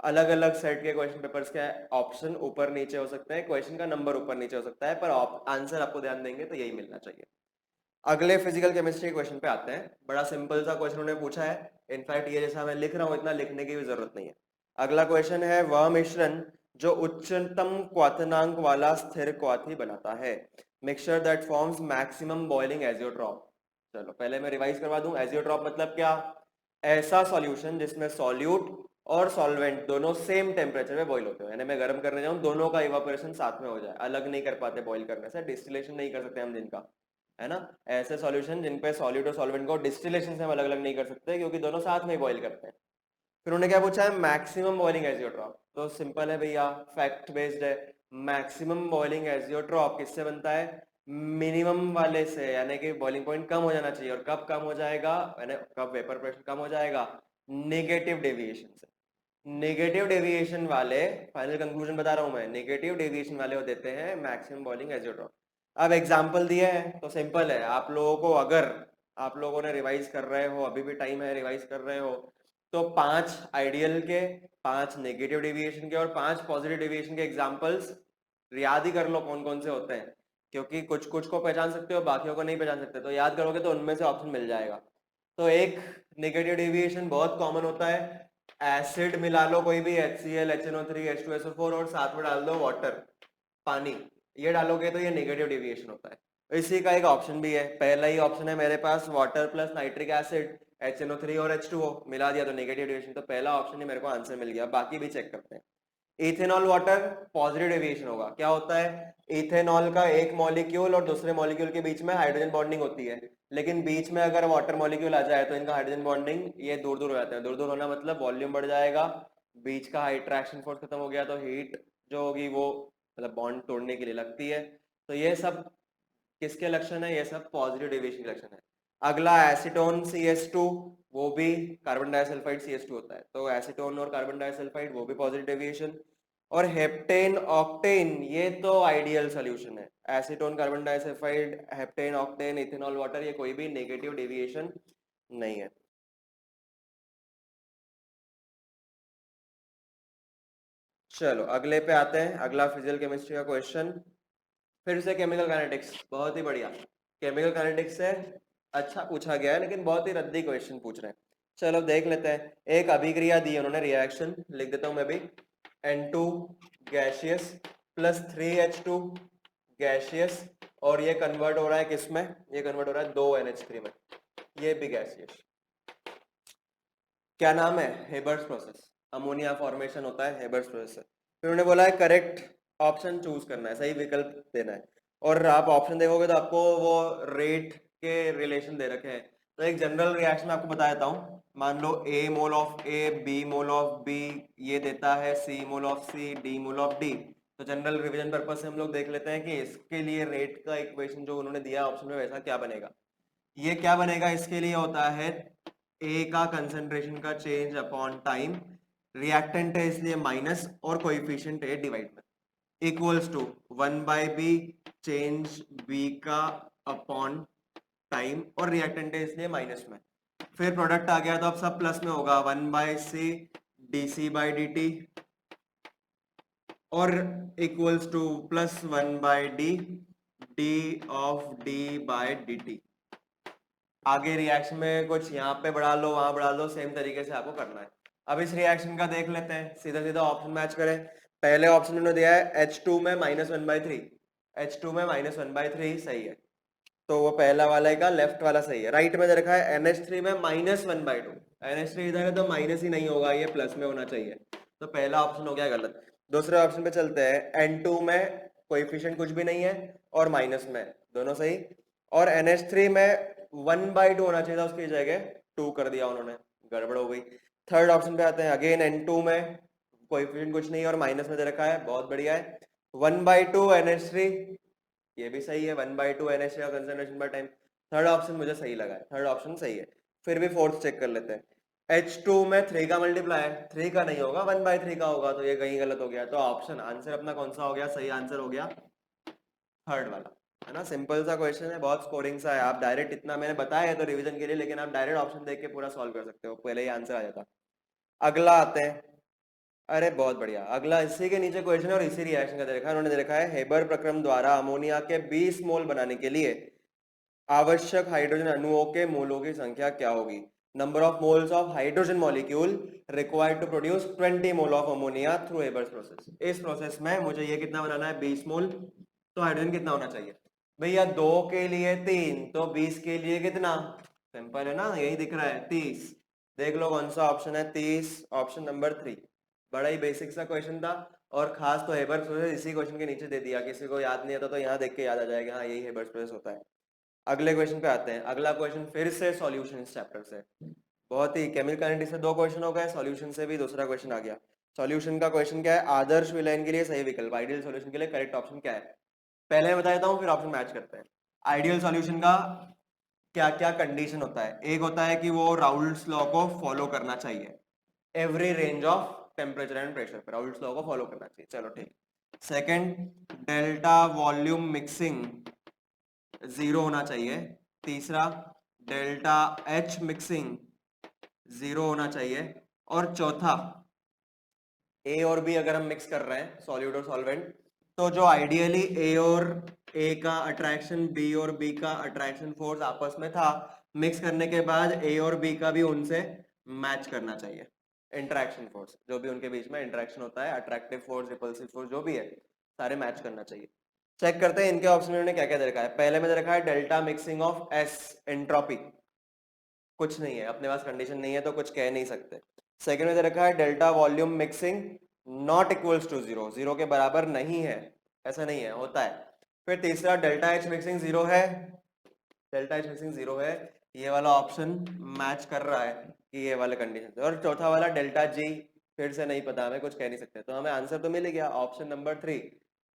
[SPEAKER 1] अलग अलग सेट के क्वेश्चन पेपर्स के ऑप्शन ऊपर नीचे हो सकते हैं, क्वेश्चन का नंबर ऊपर नीचे हो सकता है, पर आंसर आपको ध्यान देंगे तो यही मिलना चाहिए। अगले फिजिकल केमिस्ट्री क्वेश्चन पे आते हैं। बड़ा सिंपल सा क्वेश्चन उन्होंने पूछा है, इनफैक्ट ये जैसा मैं लिख रहा हूँ इतना लिखने की भी जरूरत नहीं है। अगला क्वेश्चन है, वह मिश्रण जो उच्चतम क्वथनांक वाला स्थिर क्वाथी बनाता है, mixture that forms maximum boiling azeotrope. चलो पहले मैं रिवाइज करवा दूं, एजियोट्रॉप मतलब क्या, ऐसा सॉल्यूशन जिसमें सॉल्यूट और सॉल्वेंट दोनों सेम टेम्परेचर में बॉईल होते हो, यानी मैं गर्म करने जाऊं दोनों का इवापोरेशन साथ में हो जाए, अलग नहीं कर पाते बॉईल करने से, डिस्टिलेशन नहीं कर सकते हम जिनका, है ना। ऐसे सॉल्यूशन जिन पे सॉल्यूट और सॉल्वेंट को डिस्टिलेशन से हम अलग अलग नहीं कर सकते क्योंकि दोनों साथ में बॉईल करते हैं। फिर उन्होंने क्या पूछा है, मैक्सिमम बॉइलिंग एजियोट्रॉप। तो सिंपल है भैया, फैक्ट बेस्ड है। मैक्सिमम बॉइलिंग एजियोट्रॉप किससे बनता है, मिनिमम वाले से, यानी कि बॉइलिंग पॉइंट कम हो जाना चाहिए। और कब कम हो जाएगा, यानी कब वेपर प्रेशर कम हो जाएगा, नेगेटिव डेविएशन से। नेगेटिव डेविएशन वाले, फाइनल कंक्लूजन बता रहा हूं मैं, नेगेटिव डेविएशन वाले वो देते हैं मैक्सिमम बॉइलिंग एजियोट्रॉप। अब एग्जांपल दिया है तो सिंपल है, आप लोगों को, अगर आप लोगों ने रिवाइज कर रहे हो, अभी भी टाइम है, रिवाइज कर रहे हो, तो 5 आइडियल के, 5 नेगेटिव डेविएशन के और 5 पॉजिटिव डेविएशन के एग्जांपल्स याद ही कर लो कौन कौन से होते हैं, क्योंकि कुछ कुछ को पहचान सकते हो, बाकियों को नहीं पहचान सकते, तो याद करोगे तो उनमें से ऑप्शन मिल जाएगा। तो एक नेगेटिव डेविएशन बहुत कॉमन होता है, एसिड मिला लो कोई भी, HCl, HNO3, H2SO4 और साथ में डाल दो वाटर, पानी, ये डालोगे तो ये नेगेटिव डेविएशन होता है। इसी का एक ऑप्शन भी है, पहला ही ऑप्शन है मेरे पास, water plus nitric acid, HNO3 और H2O मिला दिया तो नेगेटिव डेविएशन, तो पहला ऑप्शन ही मेरे को आंसर मिल गया। बाकी भी चेक करते हैं। इथेनॉल वाटर पॉजिटिव डेविएशन होगा। क्या होता है, इथेनॉल का एक मॉलिक्यूल और दूसरे मॉलिक्यूल के बीच में हाइड्रोजन बॉन्डिंग होती है, लेकिन बीच में अगर वाटर मॉलिक्यूल आ जाए तो इनका हाइड्रोजन बॉन्डिंग ये दूर दूर हो जाते हैं। दूर दूर होना मतलब वॉल्यूम बढ़ जाएगा, बीच का अट्रैक्शन फोर्स खत्म हो गया, तो हीट जो होगी वो मतलब बॉन्ड तोड़ने के लिए लगती है। तो ये सब किसके लक्षण है, ये सब पॉजिटिव डेविएशन के लक्षण है। अगला एसीटोन CH2, वो भी कार्बन डाइसल्फाइड CH2 होता है, तो एसीटोन और कार्बन डाइसल्फाइड वो भी पॉजिटिव डेविएशन। और हेप्टेन ऑक्टेन, ये तो आइडियल सोल्यूशन है। Acetone, carbon disulphide, heptane octane, ethanol water, ये कोई भी नेगेटिव डेविएशन नहीं है। चलो अगले पे आते हैं, अगला फिजिकल केमिस्ट्री का क्वेश्चन, फिर से केमिकल काइनेटिक्स, बहुत ही बढ़िया। केमिकल काइनेटिक्स से अच्छा पूछा गया है, लेकिन बहुत ही रद्दी क्वेश्चन पूछ रहे हैं। चलो देख लेते हैं। एक अभिक्रिया दी है उन्होंने, रिएक्शन लिख देता हूं मैं भी, N2 gaseous plus 3H2 gaseous, और ये कन्वर्ट हो रहा है किसमें, ये कन्वर्ट हो रहा है 2NH3 में, ये भी गैसियस। क्या नाम है, हेबर्स प्रोसेस, अमोनिया फॉर्मेशन होता है हेबर्स प्रोसेस से। फिर उन्होंने बोला है करेक्ट ऑप्शन चूज करना है, सही विकल्प देना है। और आप ऑप्शन देखोगे तो आपको वो रेट के रिलेशन दे रखे हैं। तो एक जनरल रिएक्शन आपको बता देता हूँ, मान लो A mole of A, B mole of B, ये देता है C mole of C, D mole of D। तो जनरल रिवीजन पर्पज से हम लोग देख लेते हैं कि इसके लिए रेट का इक्वेशन जो उन्होंने दिया ऑप्शन में वैसा क्या बनेगा। ये क्या बनेगा, इसके लिए होता है ए का कंसेंट्रेशन का चेंज अपॉन टाइम, रिएक्टेंट है इसलिए माइनस, और कोएफिशिएंट है डिवाइड में, equals to 1/b change B का अपॉन टाइम, और रिएक्टेंट है इसलिए माइनस में। फिर प्रोडक्ट आ गया तो अब सब प्लस में होगा, 1/c dc/dt, और equals two plus 1/d d of d/dt। आगे रिएक्शन में कुछ यहाँ पे बढ़ा लो, वहां बढ़ा लो, सेम तरीके से आपको करना है। अब इस रिएक्शन का देख लेते हैं, सीधा सीधा ऑप्शन मैच करें। पहले ऑप्शन उन्होंने दिया है H2 में -1/3, H2 में -1/3 सही है, तो वो पहला वाला का लेफ्ट वाला सही है। राइट में दे रखा है NH3 में -1/2, NH3 इधर है तो माइनस ही नहीं होगा, ये प्लस में होना चाहिए, तो पहला ऑप्शन हो गया गलत। दूसरे ऑप्शन पे चलते हैं, N2 में कोएफिशिएंट कुछ भी नहीं है और माइनस में, दोनों सही। और NH3 में 1/2 होना चाहिए था, उसकी जगह 2 कर दिया उन्होंने, गड़बड़ हो गई। थर्ड ऑप्शन पे आते हैं, अगेन N2 में कोएफिशिएंट कुछ नहीं है और माइनस में दे रखा है, बहुत बढ़िया है। 1/2 NH3, ये भी सही है, 1/2 NH3 का concentration by time. Third option मुझे सही लगा है, थर्ड ऑप्शन सही है। फिर भी फोर्थ चेक कर लेते हैं। H2 में 3 का मल्टीप्लाई है, 3 का नहीं होगा, 1/3 का होगा, तो ये कहीं गलत हो गया। तो ऑप्शन आंसर अपना कौन सा हो गया, सही आंसर हो गया थर्ड वाला, है ना। सिंपल सा क्वेश्चन है, बहुत स्कोरिंग सा है। आप डायरेक्ट, इतना मैंने बताया है तो रिवीजन के लिए, लेकिन आप डायरेक्ट ऑप्शन देख के पूरा सॉल्व कर सकते हो, पहले ही आंसर आ जाता। अगला आते हैं, अरे बहुत बढ़िया, अगला इसी के नीचे क्वेश्चन है और इसी रिएक्शन का दे रखा है। उन्होंने दे रखा है हेबर प्रक्रम द्वारा अमोनिया के 20 मोल बनाने के लिए आवश्यक हाइड्रोजन अणुओं के मोलों की संख्या क्या होगी। Number of moles of hydrogen molecule required to produce 20 mole of ammonia through Haber's process. इस प्रोसेस में मुझे ये कितना बनाना है, 20 मोल, तो हाइड्रोजन कितना होना चाहिए भैया, 2 के लिए 3, तो 20 के लिए कितना, सिंपल है ना, यही दिख रहा है 30। देख लो कौन सा ऑप्शन है, 30, ऑप्शन नंबर 3। बड़ा ही बेसिक सा क्वेश्चन था, और खास तो हेबर्स प्रोसेस इसी क्वेश्चन के नीचे दे दिया, किसी को याद नहीं आता तो यहाँ देख के याद आ जाएगा, हाँ यही हेबर्स प्रोसेस होता है। अगले क्वेश्चन पे आते हैं, अगला क्वेश्चन फिर से सॉल्यूशन चैप्टर से, बहुत ही केमिकल काइनेटिक्स से 2 क्वेश्चन हो गए, सॉल्यूशन से भी दूसरा क्वेश्चन आ गया। सॉल्यूशन का क्वेश्चन क्या है, आदर्श विलयन के लिए सही विकल्प, आइडियल सॉल्यूशन के लिए करेक्ट ऑप्शन क्या है। पहले मैं बता देता हूँ फिर ऑप्शन मैच करते हैं। आइडियल सॉल्यूशन का क्या क्या कंडीशन होता है? एक होता है कि वो राउल्ट्स लॉ को फॉलो करना चाहिए every range of temperature and pressure पे, राउल्ट्स लॉ को फॉलो करना चाहिए, चलो ठीक। Second, delta volume mixing zero होना चाहिए। तीसरा, डेल्टा एच मिक्सिंग जीरो होना चाहिए। और चौथा, ए और बी अगर हम मिक्स कर रहे हैं सॉल्यूट और सॉल्वेंट, तो जो आइडियली ए और ए का अट्रैक्शन बी और बी का अट्रैक्शन फोर्स आपस में था, मिक्स करने के बाद ए और बी का भी उनसे मैच करना चाहिए इंटरेक्शन फोर्स, जो भी उनके बीच में इंटरेक्शन होता है, अट्रैक्टिव फोर्स, रिपल्सिव फोर्स, जो भी है, सारे मैच करना चाहिए। चेक करते हैं इनके ऑप्शन में क्या क्या दे रखा है। पहले में दे रखा है delta mixing of S entropy, कुछ नहीं है, अपने पास कंडीशन नहीं है तो कुछ कह नहीं सकते। सेकंड में दे रखा है delta volume mixing not equals to zero, zero के बराबर नहीं है, ऐसा नहीं है, होता है। फिर तीसरा, डेल्टा एच मिक्सिंग जीरो है, डेल्टा एच मिक्सिंग जीरो है, ये वाला ऑप्शन मैच कर रहा है कि ये वाले कंडीशन से। और चौथा वाला डेल्टा जी, फिर से नहीं पता, हमें कुछ कह नहीं सकते, तो हमें आंसर तो मिल गया ऑप्शन नंबर 3,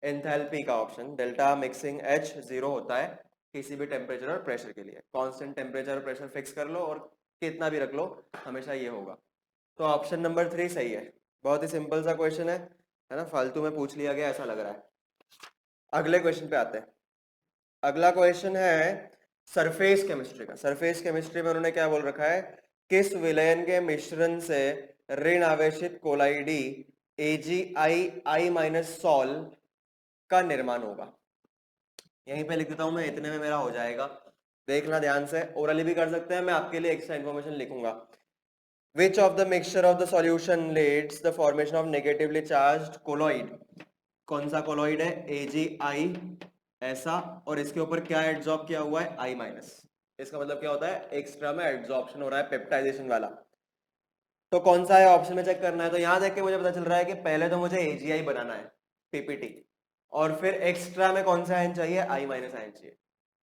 [SPEAKER 1] एंथैल्पी का option. Delta mixing H zero होता है किसी भी टेम्परेचर और प्रेशर के लिए, कांस्टेंट टेम्परेचर और प्रेशर फिक्स कर लो और कितना भी रख लो, हमेशा ये होगा। तो ऑप्शन नंबर 3 सही है। बहुत ही सिंपल सा क्वेश्चन है ना, फालतू में पूछ लिया गया ऐसा लग रहा है। अगले क्वेश्चन पे आते हैं। अगला क्वेश्चन है सरफेस केमिस्ट्री का। सरफेस केमिस्ट्री में उन्होंने क्या बोल रखा है, किस विलयन के मिश्रण से ऋण आवेशित कोलाइडी AgI माइनस सॉल का निर्माण होगा। यहीं पे लिख देता हूं मैं, इतने में मेरा हो जाएगा, देखना ध्यान से, ओरली भी कर सकते हैं, मैं आपके लिए एक्स्ट्रा इन्फॉर्मेशन लिखूंगा। Which of the mixture of the solution leads the formation of negatively charged colloid? कौन सा कोलॉइड है? AgI ऐसा, और इसके ऊपर क्या एड्सॉर्ब किया हुआ है? I minus. इसका मतलब क्या होता है? एक्स्ट्रा में एड्सॉर्प्शन हो रहा है, पेप्टाइजेशन वाला। तो कौन सा है ऑप्शन में चेक करना है। तो यहां देख के मुझे पता चल रहा है कि पहले तो मुझे AgI बनाना है PPT, और फिर एक्स्ट्रा में कौन सा आयन चाहिए? I माइनस आयन चाहिए।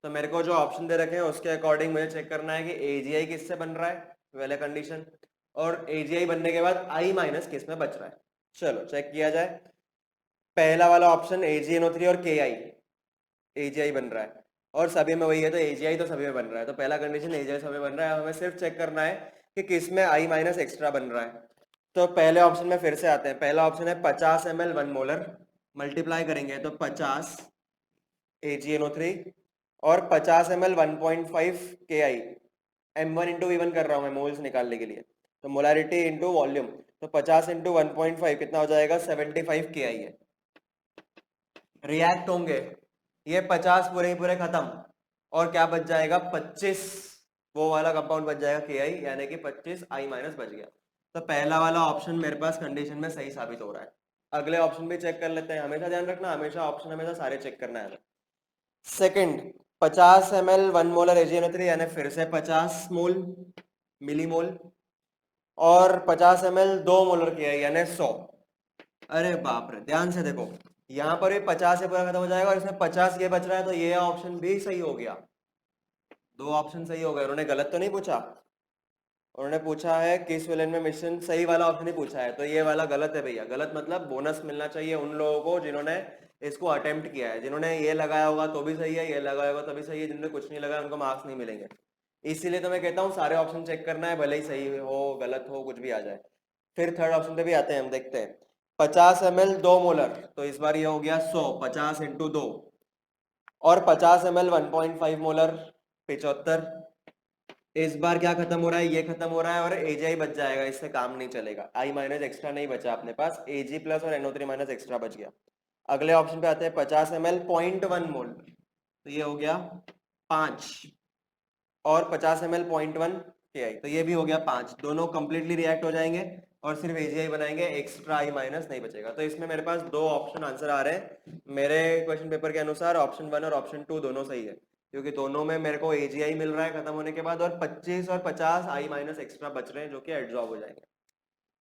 [SPEAKER 1] तो मेरे को जो ऑप्शन दे रखे हैं उसके अकॉर्डिंग मुझे चेक करना है कि AgI किससे बन रहा है, पहले कंडीशन, और AgI बनने के बाद I माइनस किस में बच रहा है। चलो चेक किया जाए। पहला वाला ऑप्शन AgNO3 और KI, AgI बन रहा है, और सभी में वही है, तो AgI तो सभी में बन रहा है, तो पहला कंडीशन AgI सभी में बन रहा है। हमें सिर्फ चेक करना है कि किस में I माइनस एक्स्ट्रा बन रहा है। तो पहले ऑप्शन में फिर से आते हैं। पहला ऑप्शन है 50 ml 1 मोलर, मल्टीप्लाई करेंगे तो 50 AgNO3 और 50 ml 1.5 KI, M1 into V1 कर रहा हूँ मैं मोल्स निकालने के लिए, तो मोलारिटी इंटू वॉल्यूम, तो 50 इंटू 1.5 कितना हो जाएगा? 75 KI है। रिएक्ट होंगे ये 50 पूरे ही पूरे खत्म, और क्या बच जाएगा? 25 वो वाला कंपाउंड बच जाएगा KI, यानी कि 25 I माइनस बच गया। तो पहला वाला ऑप्शन मेरे पास कंडीशन में सही साबित हो रहा है। अगले ऑप्शन भी चेक कर लेते हैं, हमेशा ध्यान रखना, हमेशा ऑप्शन हमेशा सारे चेक करना है। सेकंड, 50 ml 1 मोलर AgNO3 यानी फिर से 50 मोल मिलीमोल, और 50 ml 2 मोलर KI यानी 100। अरे बाप रे, ध्यान से देखो, यहाँ पर भी 50 से पूरा खत्म हो जाएगा और इसमें 50 ये बच रहा है, तो ये ऑप्शन भी सही हो गया। दो ऑप्शन सही हो गए। उन्होंने गलत तो नहीं पूछा, उन्होंने पूछा है किस विलेन में मिश्रण, सही वाला ऑप्शन ही पूछा है, तो ये वाला गलत है भैया। गलत मतलब बोनस मिलना चाहिए उन लोगों को जिन्होंने इसको अटेम्प्ट किया है। जिन्होंने ये लगाया होगा तो भी सही है, ये लगाया होगा तो भी सही है, जिन्होंने कुछ नहीं लगाया उनको मार्क्स नहीं मिलेंगे। इसीलिए तो मैं कहता हूँ सारे ऑप्शन चेक करना है, भले ही सही हो गलत हो कुछ भी आ जाए। फिर थर्ड ऑप्शन पे भी आते हैं, हम देखते हैं। 50 ml 2 मोलर, तो इस बार ये हो गया 100, 50 इंटू 2, और 50 ml 1.5 मोलर 75। इस बार क्या खत्म हो रहा है? ये खत्म हो रहा है और AgI बच जाएगा, इससे काम नहीं चलेगा। I माइनस एक्स्ट्रा नहीं बचा अपने पास, Ag प्लस और NO3 माइनस एक्स्ट्रा बच गया। अगले ऑप्शन पे आते हैं, 50 ml 0.1 मोल, तो ये हो गया 5, और 50 ml 0.1 KI, तो ये भी हो गया 5। दोनों कंप्लीटली रिएक्ट हो जाएंगे और सिर्फ AgI बनाएंगे, एक्स्ट्रा I माइनस नहीं बचेगा। तो इसमें मेरे पास दो ऑप्शन आंसर आ रहे हैं मेरे क्वेश्चन पेपर के अनुसार, ऑप्शन 1 और ऑप्शन 2 दोनों सही है, क्योंकि दोनों में मेरे को AgI मिल रहा है खत्म होने के बाद, और 25 और 50 I माइनस एक्स्ट्रा बच रहे हैं जो कि एड्सॉर्ब हो जाएंगे।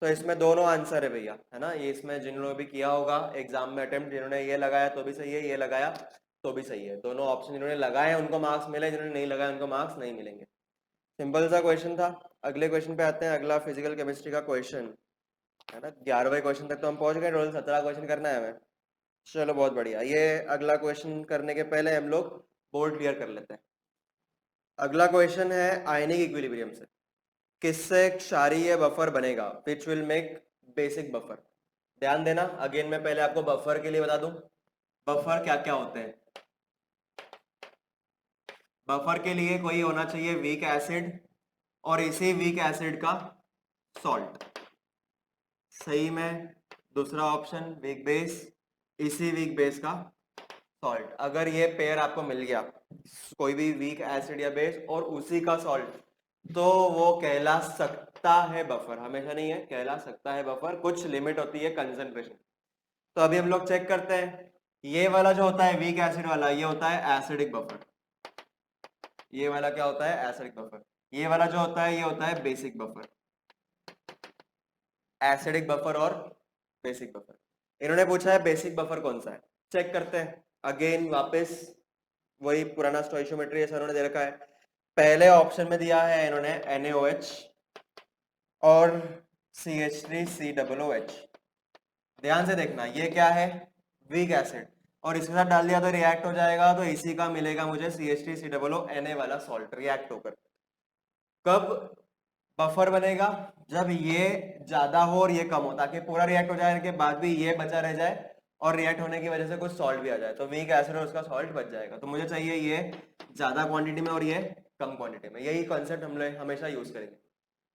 [SPEAKER 1] तो इसमें दोनों आंसर है भैया, है ना। ये इसमें जिन लोगों ने भी किया होगा एग्जाम में अटेम्प्ट, जिन्होंने ये लगाया तो भी सही है, ये लगाया तो भी सही है। दोनों ऑप्शन जिन्होंने लगाए उनको मार्क्स मिले, जिन्होंने नहीं लगाया उनको मार्क्स नहीं मिलेंगे। सिंपल सा क्वेश्चन था। अगले क्वेश्चन पे आते हैं। अगला फिजिकल केमिस्ट्री का क्वेश्चन है ना, 11वें क्वेश्चन तक तो हम पहुंच गए, टोटल 17 क्वेश्चन करना है हमें। चलो बहुत बढ़िया। ये अगला क्वेश्चन करने के पहले हम लोग बोर्ड क्लियर कर लेते हैं। अगला क्वेश्चन है आयनिक इक्विलिब्रियम से किससे क्षारीय बफर बनेगा, which will make basic buffer. ध्यान देना, अगेन मैं पहले आपको बफर के लिए बता दूं बफर क्या क्या होते हैं। बफर के लिए कोई होना चाहिए वीक एसिड और इसी वीक एसिड का सॉल्ट। सही में दूसरा ऑप्शन वीक बेस, इसी वीक बेस का सॉल्ट। अगर ये पेयर आपको मिल गया, कोई भी वीक एसिड या बेस और उसी का सॉल्ट, तो वो कहला सकता है बफर। हमेशा नहीं है, कहला सकता है बफर, कुछ लिमिट होती है कंसंट्रेशन। तो अभी हम लोग चेक करते हैं। ये वाला जो होता है वीक एसिड वाला, ये होता है एसिडिक बफर। ये वाला क्या होता है, एसिडिक बफर। ये वाला जो होता है ये होता है बेसिक बफर। एसिडिक बफर और बेसिक बफर। इन्होंने पूछा है बेसिक बफर कौन सा है, चेक करते हैं। अगेन वापस वही पुराना स्टोइशियोमेट्री जैसा उन्होंने दे रखा है। पहले ऑप्शन में दिया है इन्होंने NaOH और CH3COOH। ध्यान से देखना, ये क्या है, वीक एसिड, और इसके साथ डाल दिया तो रिएक्ट हो जाएगा, तो इसी का मिलेगा मुझे CH3COO Na वाला सॉल्ट रिएक्ट होकर। कब बफर बनेगा, जब ये ज्यादा हो और ये कम हो, ताकि पूरा रिएक्ट हो जाने के बाद भी ये बचा रह जाए और रिएक्ट होने की वजह से कुछ सॉल्ट भी आ जाए, तो वीक एसिड और उसका सॉल्ट बच जाएगा। तो मुझे चाहिए ये ज्यादा क्वांटिटी में और ये कम क्वांटिटी में। यही कॉन्सेप्ट हम लोग हमेशा यूज करेंगे।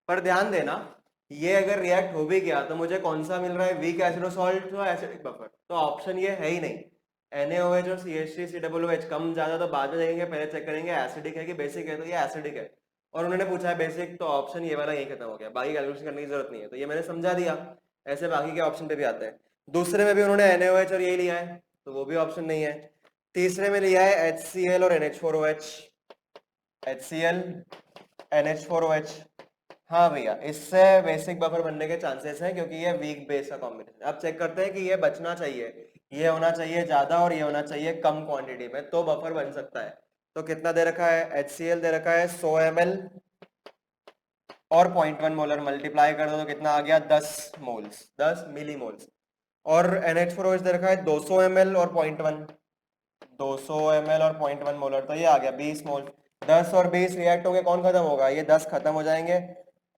[SPEAKER 1] पर ध्यान देना, ये अगर रिएक्ट हो भी गया तो मुझे कौन सा मिल रहा है, वीक एसिड और सॉल्ट, तो एसिडिक बफर। तो ऑप्शन ये है ही नहीं। NaOH और CH3COOH कम ज्यादा तो बाद में देखेंगे, पहले चेक करेंगे एसिडिक है कि बेसिक है, तो ये एसिडिक है। और उन्होंने पूछा है बेसिक, तो ऑप्शन ये वाला यही खत्म हो गया, बाकी कैलकुलेशन करने की जरूरत नहीं है। तो ये मैंने समझा दिया, ऐसे बाकी के ऑप्शन पे भी आते हैं। दूसरे में भी उन्होंने NaOH और यही लिया है, तो वो भी ऑप्शन नहीं है। तीसरे में लिया है HCl और NH4OH। HCl NH4OH, हाँ भैया, इससे बेसिक बफर बनने के चांसेस हैं, क्योंकि ये वीक बेस का कॉम्बिनेशन। अब चेक करते हैं कि ये बचना चाहिए, ये होना चाहिए ज्यादा और ये होना चाहिए कम क्वांटिटी में, तो बफर बन सकता है। तो कितना दे रखा है, HCl दे रखा है 100 ml और 0.1 मोलर, मल्टीप्लाई कर दो तो कितना आ गया, 10 मोल्स, 10 मिली मोल्स। और NH4OH दे रखा है 200 ml और 0.1, 200 ml और 0.1 मोलर, तो ये आ गया 20 मोल। 10 और 20 रिएक्ट होंगे, कौन खत्म होगा, ये 10 खत्म हो जाएंगे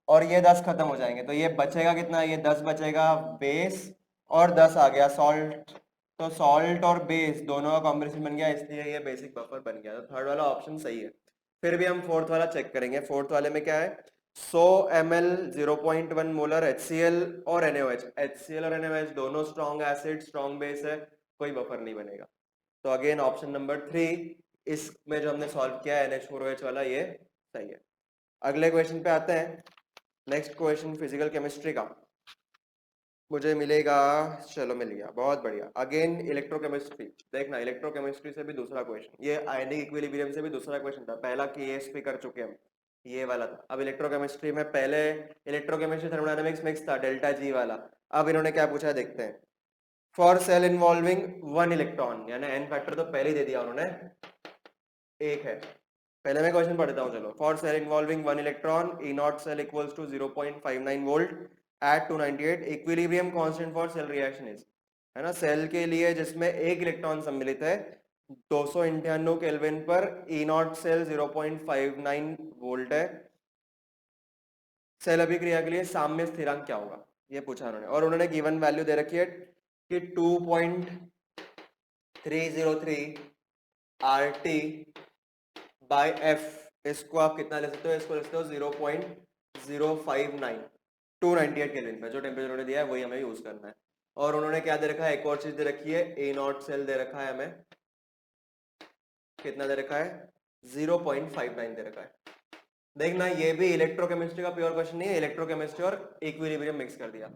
[SPEAKER 1] और ये 10 खत्म हो जाएंगे, तो ये बचेगा कितना, ये 10 बचेगा बेस और 10 आ गया सॉल्ट। तो सॉल्ट और बेस दोनों का कॉम्बिनेशन बन गया, इसलिए ये बेसिक बफर बन गया। तो थर्ड वाला ऑप्शन सही है। फिर भी हम फोर्थ वाला चेक करेंगे। फोर्थ वाले में क्या है, 100 ml 0.1 मोलर HCl और NaOH। HCl और NaOH दोनों स्ट्रॉन्ग एसिड, स्ट्रॉन्ग बेस है, कोई बफर नहीं बनेगा। तो अगेन ऑप्शन नंबर 3 इसमें जो हमने सॉल्व किया है NH4OH वाला, ये सही है। अगले क्वेश्चन पे आते हैं। नेक्स्ट क्वेश्चन फिजिकल केमिस्ट्री का मुझे मिलेगा, चलो मिल गया, बहुत बढ़िया। Again electrochemistry. देखना, इलेक्ट्रोकेमिस्ट्री से भी दूसरा क्वेश्चन, ये आयनिक इक्विलिब्रियम से भी दूसरा क्वेश्चन था। पहला केएसपी कर चुके हम, ये वाला था। अब इलेक्ट्रोकेमिस्ट्री में, पहले इलेक्ट्रोकेमिस्ट्री थर्मोडायनेमिक्स मिक्स था, डेल्टा जी वाला। अब इन्होंने क्या पूछा है देखते हैं। फॉर सेल इन्वॉल्विंग 1 इलेक्ट्रॉन, यानी एन फैक्टर तो पहले ही दे दिया उन्होंने, एक है। पहले मैं क्वेश्चन पढ़ता हूँ, चलो। For cell involving 1 electron, E not cell equals to 0.59 volt at 298, equilibrium constant for cell reaction is, है ना, सेल के लिए जिसमें एक इलेक्ट्रॉन सम्मिलित है 298 केल्विन पर, ई नॉट सेल 0.59 वोल्ट है, सेल अभिक्रिया के लिए साम्य स्थिरांक क्या होगा, ये पूछा उन्होंने। और उन्होंने गिवन वैल्यू दे रखी है कि 2.303 RT बाय F। इसको आप कितना ले सकते हो, इसको ले सकते हो 0.059, 298 केल्विन पे जो टेम्परेचर उन्होंने दिया है वही हमें यूज करना है। और उन्होंने क्या दे रखा है, एक और चीज दे रखी है, ए नॉट सेल दे रखा है हमें, कितना दे रखा है, 0.59 दे रखा है। देखना, ये भी इलेक्ट्रोकेमिस्ट्री का प्योर क्वेश्चन नहीं है, इलेक्ट्रोकेमिस्ट्री और इक्विलिब्रियम मिक्स कर दिया।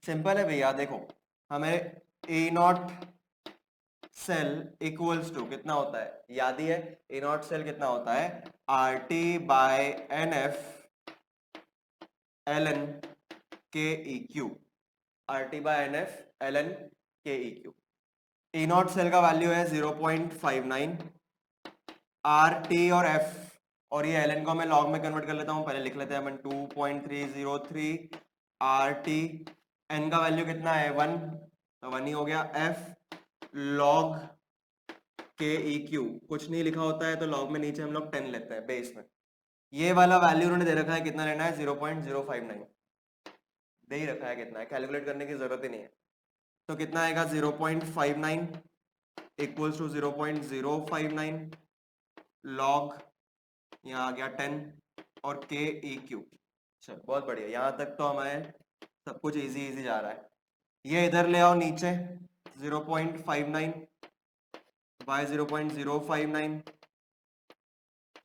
[SPEAKER 1] सिंपल है भैया, देखो हमें ए नॉट सेल इक्वल्स टू कितना होता है, याद ही है, ए नॉट सेल कितना होता है, RT by NF ln KEQ, RT by NF ln KEQ। E not cell का वैल्यू है 0.59, RT और F और ये ln को मैं लॉग में कन्वर्ट कर लेता हूं, पहले लिख लेते हैं अपन, 2.303 RT, n का वैल्यू कितना है 1, तो 1 ही हो गया, F log के ई क्यू, कुछ नहीं लिखा होता है तो log में नीचे हम लोग 10 लेते हैं बेस में। ये वाला वैल्यू उन्होंने दे रखा है, कितना लेना है 0.059, दे ही रखा है कितना है, कैलकुलेट करने की जरूरत ही नहीं है। तो कितना आएगा 0.59 इक्वल्स टू 0.059 log, यहाँ आ गया 10 और के ई क्यू। चलो बहुत बढ़िया, यहाँ तक तो हमारे सब कुछ इजी इजी जा रहा है। ये इधर ले आओ नीचे, 0.59 बाय 0.059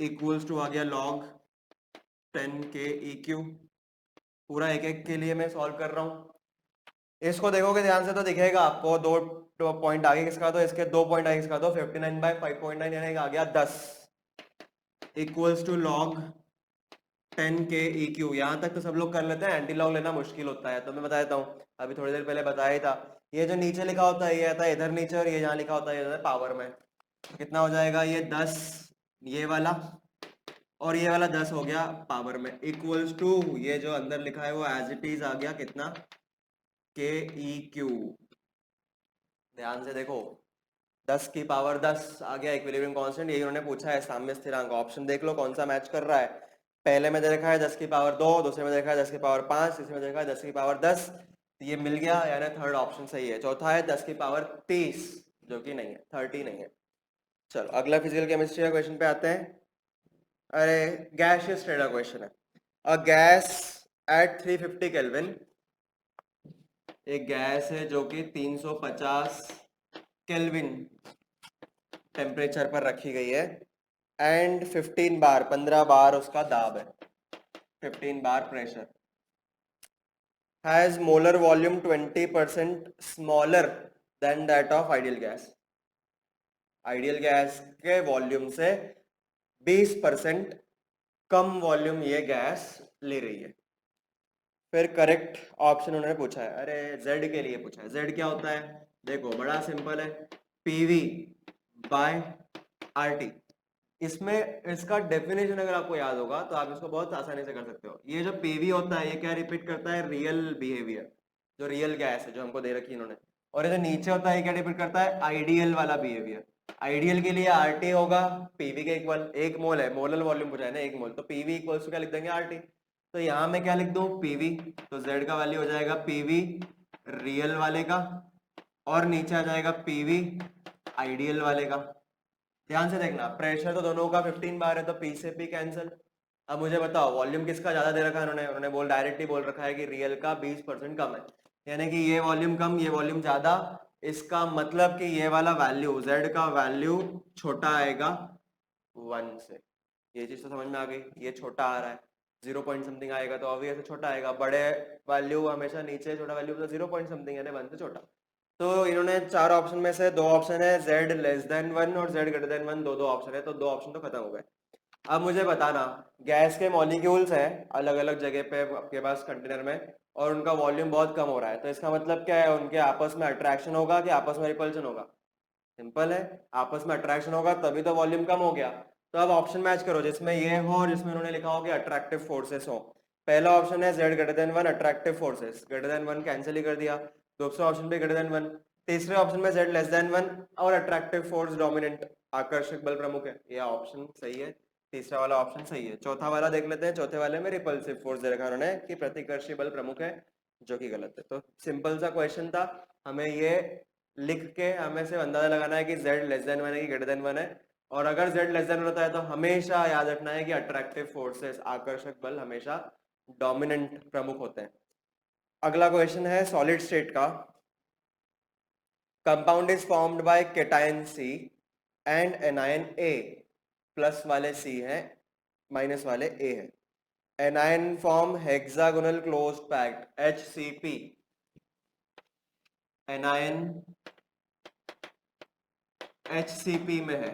[SPEAKER 1] इक्वल्स टू आ गया log 10 के ई क्यू। पूरा एक एक के लिए मैं सॉल्व कर रहा हूँ। इसको देखोगे ध्यान से तो दिखेगा आपको, दो पॉइंट आगे किसका दो, इसके 2 पॉइंट आगे किसका दो, 59 बाय 5.9 यानी आ गया 10 इक्वल्स टू log 10 के ई क्यू। यहाँ तक तो सब लोग कर लेते हैं, एंटी लॉग लेना मुश्किल होता है तो मैं बता देता हूँ, अभी थोड़ी देर पहले बताया ही था। ये जो नीचे लिखा होता है ये आता है इधर नीचे, और ये जहाँ लिखा होता है ये पावर में। कितना हो जाएगा ये 10 ये वाला, और ये वाला 10 हो गया पावर में, इक्वल्स टू ये जो अंदर लिखा है वो एज इट इज आ गया कितना, के ई क्यू। ध्यान से देखो, 10 की पावर 10 आ गया इक्विलिब्रियम कांस्टेंट, यही उन्होंने पूछा है साम्य स्थिरांक। ऑप्शन देख लो कौन सा मैच कर रहा है। पहले में दे रखा है 10 की पावर 2, दूसरे में दे रखा है 10 की पावर 5, तीसरे में दे रखा है 10 की पावर 10, ये मिल गया, यानी थर्ड ऑप्शन सही है। चौथा है 10 की पावर 30, जो कि नहीं है, 30 नहीं है। चलो अगला फिजिकल केमिस्ट्री का क्वेश्चन पे आते हैं। अरे गैसियस स्टेट का क्वेश्चन है। अ गैस एट 350 केल्विन, एक गैस है जो कि 350 केल्विन टेम्परेचर पर रखी गई है, एंड 15 बार उसका दाब है, 15 bar pressure, has molar volume 20% smaller than that of ideal gas. Ideal gas के वॉल्यूम से 20% कम वॉल्यूम ये गैस ले रही है। फिर करेक्ट ऑप्शन उन्होंने पूछा है, अरे Z के लिए पूछा है। Z क्या होता है, देखो बड़ा सिंपल है, PV बाय RT। इसमें इसका डेफिनेशन अगर आपको याद होगा तो आप इसको बहुत आसानी से कर सकते हो। ये जो PV होता है ये क्या रिपीट करता है, रियल बिहेवियर, जो रियल गैस है जो हमको दे रखी है इन्होंने। और ये जो नीचे होता है ये क्या रिपीट करता है, आइडियल वाला बिहेवियर। आइडियल के लिए RT होगा PV के इक्वल, एक मोल है, मोलर वॉल्यूम पूछा है ना, एक मोल, तो PV इक्वल्स टू क्या लिख देंगे, RT। तो यहाँ में क्या लिख दूं, PV, तो Z का वैल्यू हो जाएगा PV रियल वाले का, और नीचे आ जाएगा PV आइडियल वाले का। ध्यान से देखना, प्रेशर तो दोनों का 15 बार है तो P से P कैंसिल। अब मुझे बताओ वॉल्यूम किसका ज्यादा दे रखा है उन्होंने बोल डायरेक्टली बोल रखा है कि रियल का 20% कम है, यानी कि ये वॉल्यूम कम ये वॉल्यूम ज्यादा। इसका मतलब कि ये वाला वैल्यू Z का वैल्यू छोटा आएगा 1 से। ये चीज तो समझ में आ गई, ये छोटा आ रहा है, 0 पॉइंट समथिंग आएगा तो ऑब्वियस छोटा आएगा। बड़े वैल्यू हमेशा नीचे, छोटा वैल्यू तो 0 पॉइंट समथिंग यानी 1 से छोटा। तो इन्होंने 4 ऑप्शन में से 2 ऑप्शन है Z लेस देन 1 और Z ग्रेटर देन 1, दो ऑप्शन है, तो 2 ऑप्शन तो खत्म हो गए। अब मुझे बताना, गैस के मॉलिक्यूल्स हैं अलग अलग जगह पे आपके पास कंटेनर में, और उनका वॉल्यूम बहुत कम हो रहा है, तो इसका मतलब क्या है, उनके आपस में अट्रैक्शन होगा कि आपस में रिपल्शन होगा। सिंपल है, आपस में अट्रैक्शन होगा तभी तो वॉल्यूम कम हो गया। तो अब ऑप्शन मैच करो जिसमें ये हो और जिसमें उन्होंने लिखा हो कि अट्रैक्टिव फोर्सेस हो। पहला ऑप्शन है Z greater than 1 attractive forces, greater than 1 cancel ही कर दिया। दूसरा ऑप्शन भी ग्रेटर देन 1। तीसरे ऑप्शन में Z लेस देन 1 और अट्रैक्टिव फोर्स डोमिनेंट, आकर्षक बल प्रमुख है, यह ऑप्शन सही है, तीसरा वाला ऑप्शन सही है। चौथा वाला देख लेते हैं, चौथे वाले में रिपल्सिव फोर्स दे रखा उन्होंने कि प्रतिकर्षी बल प्रमुख है, जो कि गलत है। तो सिंपल सा क्वेश्चन था, हमें ये लिख के हमें सिर्फ अंदाजा लगाना है कि Z लेस देन 1 है कि ग्रेटर देन 1 है, और अगर Z लेस देन 1 होता है तो हमेशा याद रखना है कि अट्रैक्टिव फोर्सेस, आकर्षक बल हमेशा डोमिनेंट प्रमुख होते हैं। अगला क्वेश्चन है सॉलिड स्टेट का। Compound is formed by cation C and anion A, plus वाले C है, माइनस वाले A है। Anion form hexagonal closed packed HCP, anion HCP में है,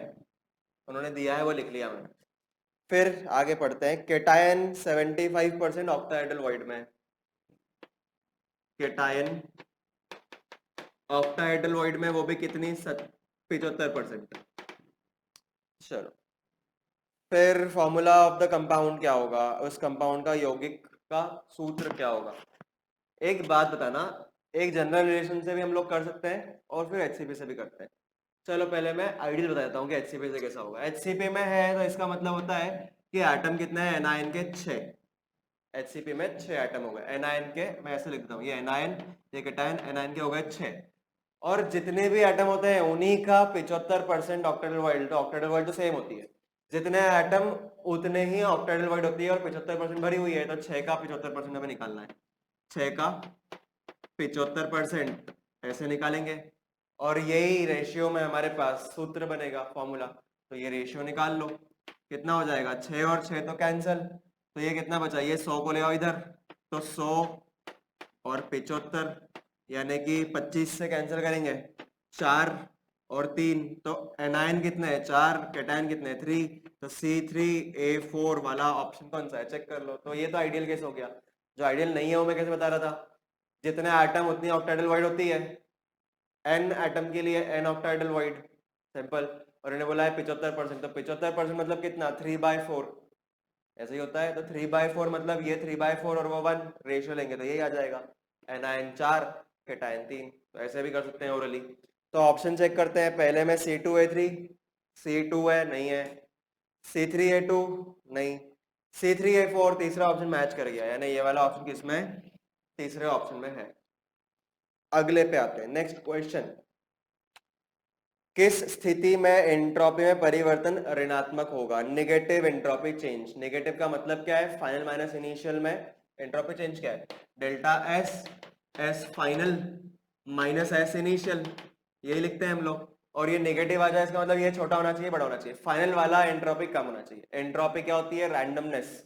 [SPEAKER 1] उन्होंने दिया है वो लिख लिया मैंने। फिर आगे पढ़ते हैं, केटायन 75% ऑक्टाहेड्रल वॉइड में, केटायन ऑक्टाहेड्रल वॉइड में, वो भी कितनी 75%। चलो फिर फॉर्मूला ऑफ द कंपाउंड क्या होगा, उस कंपाउंड का यौगिक का सूत्र क्या होगा। एक बात बताना, एक जनरल रिलेशन से भी हम लोग कर सकते हैं और फिर एचसीपी से भी करते हैं। चलो पहले मैं आइडियल बता देता हूँ कि एचसीपी से कैसा होगा। एचसीपी में है तो इसका मतलब होता है कि एटम कितने हैं, एनआईएन के 6। एचसीपी में 6 एटम हो गए एनआईएन के, मैं ऐसे लिखता हूँ, ये एनआईएन, ये कैटायन, एनआईएन के हो गए 6। और जितने भी एटम होते हैं उन्हीं का 75% ऑक्टेटल वाइड, तो ऑक्टेटल वाइड तो सेम होती है, जितने एटम उतने ही ऑक्टेटल वाइड होती है, और 75% भरी हुई है, तो 6 का 75% हमें निकालना है। 6 का 75% ऐसे निकालेंगे, और यही रेशियो में हमारे पास सूत्र बनेगा, फॉर्मूला। तो ये रेशियो निकाल लो, कितना हो जाएगा, 6 और 6 तो कैंसल, तो ये कितना बचा, ये 100 को ले आओ इधर, तो 100 और 75 यानी कि 25 से कैंसिल करेंगे, 4 और 3, तो एनायन कितने हैं 4, कैटायन कितने हैं 3, तो C3A4 वाला ऑप्शन कौन सा है, चेक कर लो। तो ये तो आइडियल केस हो गया। जो आइडियल नहीं है वो मैं कैसे बता रहा था, जितने एटम उतनी ऑक्टेटल वाइड होती है, n एटम के लिए n ऑक्टेटल वाइड, सिंपल। और इन्हें बोला है 75%, तो 75% मतलब कितना, 3/4, ऐसे ही होता है। तो 3/4 मतलब ये 3/4 और वो 1 रेशियो लेंगे तो यही आ जाएगा, एनायन 4 कैटायन 3। तो ऐसे भी कर सकते हैं ओरली। तो ऑप्शन चेक करते हैं, पहले में C2A3, C2 है नहीं है, C3A2 नहीं, C3A4 तीसरा ऑप्शन मैच कर गया, यानी ये वाला ऑप्शन किसमें, तीसरे ऑप्शन में है। अगले पे आते हैं, नेक्स्ट क्वेश्चन, किस स्थिति में एंट्रोपी में परिवर्तन ऋणात्मक होगा, नेगेटिव एंट्रोपी चेंज। नेगेटिव का मतलब क्या है, फाइनल माइनस इनिशियल में एंट्रोपी चेंज क्या है, delta S, S final minus S initial, यही लिखते हैं हम लोग। और ये नेगेटिव आ जाए इसका मतलब ये छोटा होना चाहिए, बड़ा होना चाहिए, फाइनल वाला एंट्रोपी कम होना चाहिए। एंट्रोपी क्या होती है, रैंडमनेस,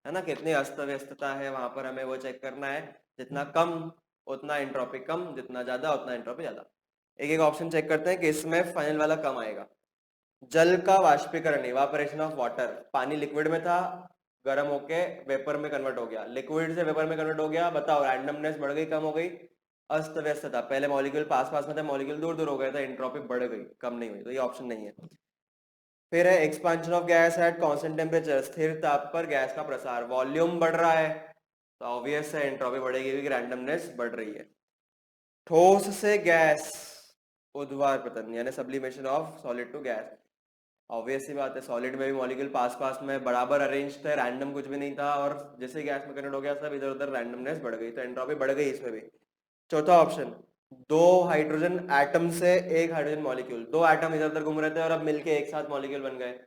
[SPEAKER 1] है ना, कितनी अस्त व्यस्तता है वहां पर, हमें वो चेक करना है। जितना कम उतना एंट्रोपी कम, जितना ज्यादा उतना एंट्रोपी ज्यादा। एक एक ऑप्शन चेक करते हैं कि इसमें फाइनल वाला कम आएगा। जल का वाष्पीकरण, इवापोरेशन ऑफ वाटर, पानी लिक्विड में था, गर्म होके वेपर में कन्वर्ट हो गया, लिक्विड से वेपर में कन्वर्ट हो गया, बताओ रैंडमनेस बढ़ गई कम हो गई, अस्त व्यस्तता, पहले मॉलिक्यूल पास पास में थे, मॉलिक्यूल दूर दूर हो गए थे, एंट्रोपी बढ़ गई कम नहीं हुई, तो ये ऑप्शन नहीं है। फिर है expansion of gas at constant temperature, स्थिर ताप पर गैस का प्रसार, वॉल्यूम बढ़ रहा है तो ऑब्वियस है एंट्रोपी बढ़ेगी क्योंकि रैंडमनेस बढ़ रही है। ठोस से गैस उद्वार पतन यानी sublimation of solid to gas, obvious सी बात है, सॉलिड में भी मॉलिक्यूल पास पास में बराबर अरेंज थे, रैंडम कुछ भी नहीं था, और जैसे गैस में कन्वर्ट हो गया सब इधर उधर रैंडमनेस बढ़ गई, तो एंट्रोपी बढ़ गई इसमें भी। चौथा ऑप्शन, दो हाइड्रोजन एटम से एक हाइड्रोजन मॉलिक्यूल, दो एटम इधर उधर घूम रहे थे और अब मिलके एक साथ मॉलिक्यूल बन गए,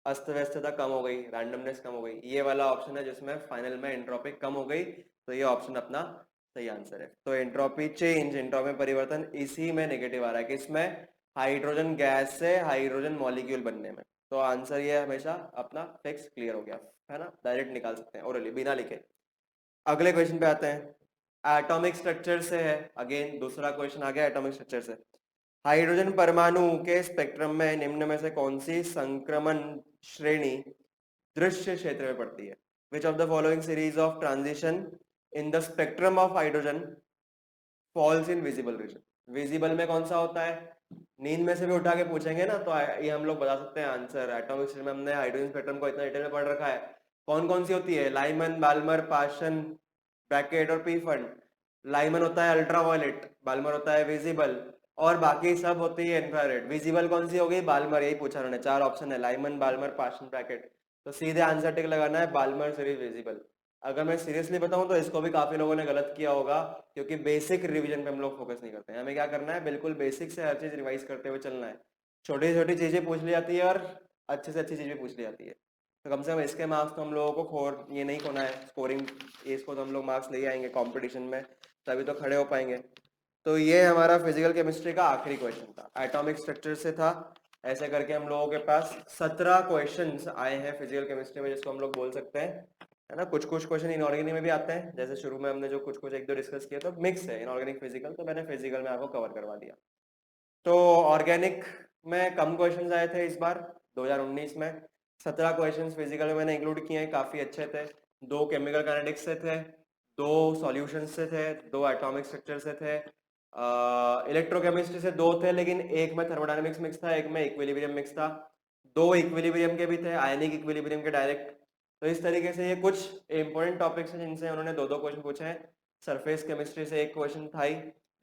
[SPEAKER 1] अस्त व्यस्तता कम हो गई, रैंडमनेस कम हो गई, ये वाला ऑप्शन है जिसमें फाइनल में एंट्रोपी कम हो गई, तो ये ऑप्शन अपना सही आंसर है। तो एंट्रोपी चेंज, एंट्रोपी में परिवर्तन इसी में नेगेटिव आ रहा है, किसमें, हाइड्रोजन गैस से हाइड्रोजन मॉलिक्यूल बनने में। तो आंसर ये हमेशा अपना फिक्स क्लियर हो गया, है ना, डायरेक्ट निकाल सकते हैं ओरली बिना लिखे। अगले क्वेश्चन पे आते हैं, एटॉमिक स्ट्रक्चर से है, अगेन दूसरा क्वेश्चन आ गया एटॉमिक स्ट्रक्चर से। हाइड्रोजन परमाणु के स्पेक्ट्रम में निम्न में से कौन सी संक्रमण श्रेणी दृश्य क्षेत्र में पड़ती है, विच of the following series of transition in the spectrum of hydrogen falls in visible region. Visible में कौन सा होता है, नींद में से भी उठा के पूछेंगे ना तो ये हम लोग बता सकते हैं आंसर। एटॉमिक स्ट्रक्चर में हमने हाइड्रोजन स्पेक्ट्रम को इतना डिटेल में पढ़ रखा है, कौन कौन सी होती है, लाइमन, बाल्मर, पाशन, ब्रैकेट और पी फंड। लाइमन होता है अल्ट्रावायलेट, बाल्मर होता है विजिबल, और बाकी सब होती है इंफ्रारेड। विजिबल कौन सी होगी, बाल्मर, यही पूछा उन्होंने, 4 ऑप्शन है, लाइमन, बाल्मर, पाशन, ब्रैकेट, तो सीधे आंसर टिक लगाना है, बाल्मर सीरीज विजिबल। अगर मैं सीरियसली बताऊं तो इसको भी काफी लोगों ने गलत किया होगा, क्योंकि बेसिक रिवीजन पे हम लोग फोकस नहीं करते हैं। हमें क्या करना है, बिल्कुल बेसिक से हर चीज रिवाइज करते हुए चलना है। छोटी छोटी चीजें पूछ ली जाती है और अच्छे से अच्छी चीजें पूछ ली जाती है, तो कम से कम इसके मार्क्स तो हम लोगों को ये नहीं खोना है, स्कोरिंग इसको तो हम लोग मार्क्स ले आएंगे कंपटीशन में, तभी तो खड़े हो पाएंगे। तो ये हमारा फिजिकल केमिस्ट्री का आखिरी क्वेश्चन था, एटॉमिक स्ट्रक्चर से था। ऐसे करके हम लोगों के पास 17 क्वेश्चंस आए हैं फिजिकल केमिस्ट्री में, जिसको हम लोग बोल सकते हैं, है ना। कुछ कुछ क्वेश्चन इनऑर्गेनिक में भी आते हैं, जैसे शुरू में हमने जो कुछ कुछ एक दो डिस्कस किया, तो मिक्स है इनऑर्गेनिक फिजिकल, तो मैंने फिजिकल में आपको कवर करवा दिया। तो ऑर्गेनिक में कम क्वेश्चंस आए थे इस बार 2019 में, 17 क्वेश्चंस फिजिकल में मैंने इंक्लूड किए हैं, काफी अच्छे थे। 2 केमिकल काइनेटिक्स से थे, 2 सॉल्यूशंस से थे, 2 एटॉमिक स्ट्रक्चर से थे, इलेक्ट्रोकेमिस्ट्री से 2 थे, लेकिन एक में थर्मोडायनेमिक्स मिक्स था, एक में इक्विलिब्रियम मिक्स था, 2 इक्विलिब्रियम के भी थे, आयनिक इक्विलिब्रियम के डायरेक्ट। तो इस तरीके से ये कुछ इंपॉर्टेंट टॉपिक्स हैं जिनसे उन्होंने 2-2 क्वेश्चन पूछे हैं। सरफेस केमिस्ट्री से एक क्वेश्चन था ही,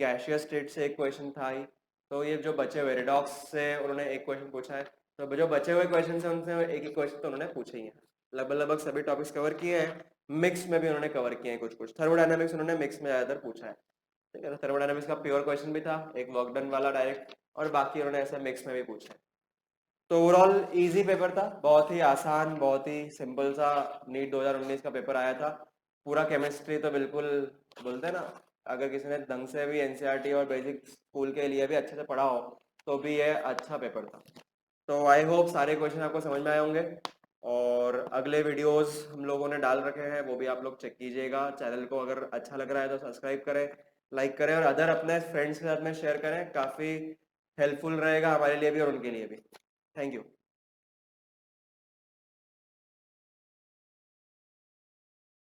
[SPEAKER 1] गैशियस स्टेट से एक क्वेश्चन था ही, तो ये जो बचे हुए रिडॉक्स से उन्होंने एक क्वेश्चन पूछा है, तो जो बचे हुए क्वेश्चन है उनसे एक ही क्वेश्चन तो उन्होंने पूछे ही हैं। लगभग सभी टॉपिक्स कवर किए हैं, मिक्स में भी उन्होंने कवर किए हैं कुछ। थर्मोडायनामिक्स उन्होंने मिक्स में ज़्यादातर पूछा है, ठीक है। तो थर्मोडायनामिक्स का प्योर क्वेश्चन भी था, एक वर्क डन वाला डायरेक्ट, और बाकी उन्होंने ऐसा मिक्स में भी पूछा है। तो ओवरऑल इजी पेपर था, बहुत ही आसान, बहुत ही सिंपल सा नीट 2019 का पेपर आया था। पूरा केमिस्ट्री तो बिल्कुल बोलते हैं ना, अगर किसी ने ढंग से भी एनसीईआरटी और बेसिक स्कूल के लिए भी अच्छे से पढ़ा हो तो भी ये अच्छा पेपर था। तो आई होप सारे क्वेश्चन आपको समझ में आए होंगे, और अगले वीडियोस हम लोगों ने डाल रखे हैं, वो भी आप लोग चेक कीजिएगा। चैनल को अगर अच्छा लग रहा है तो सब्सक्राइब करें, लाइक करें, और अदर अपने फ्रेंड्स के साथ में शेयर करें, काफ़ी हेल्पफुल रहेगा हमारे लिए भी और उनके लिए भी। Thank you.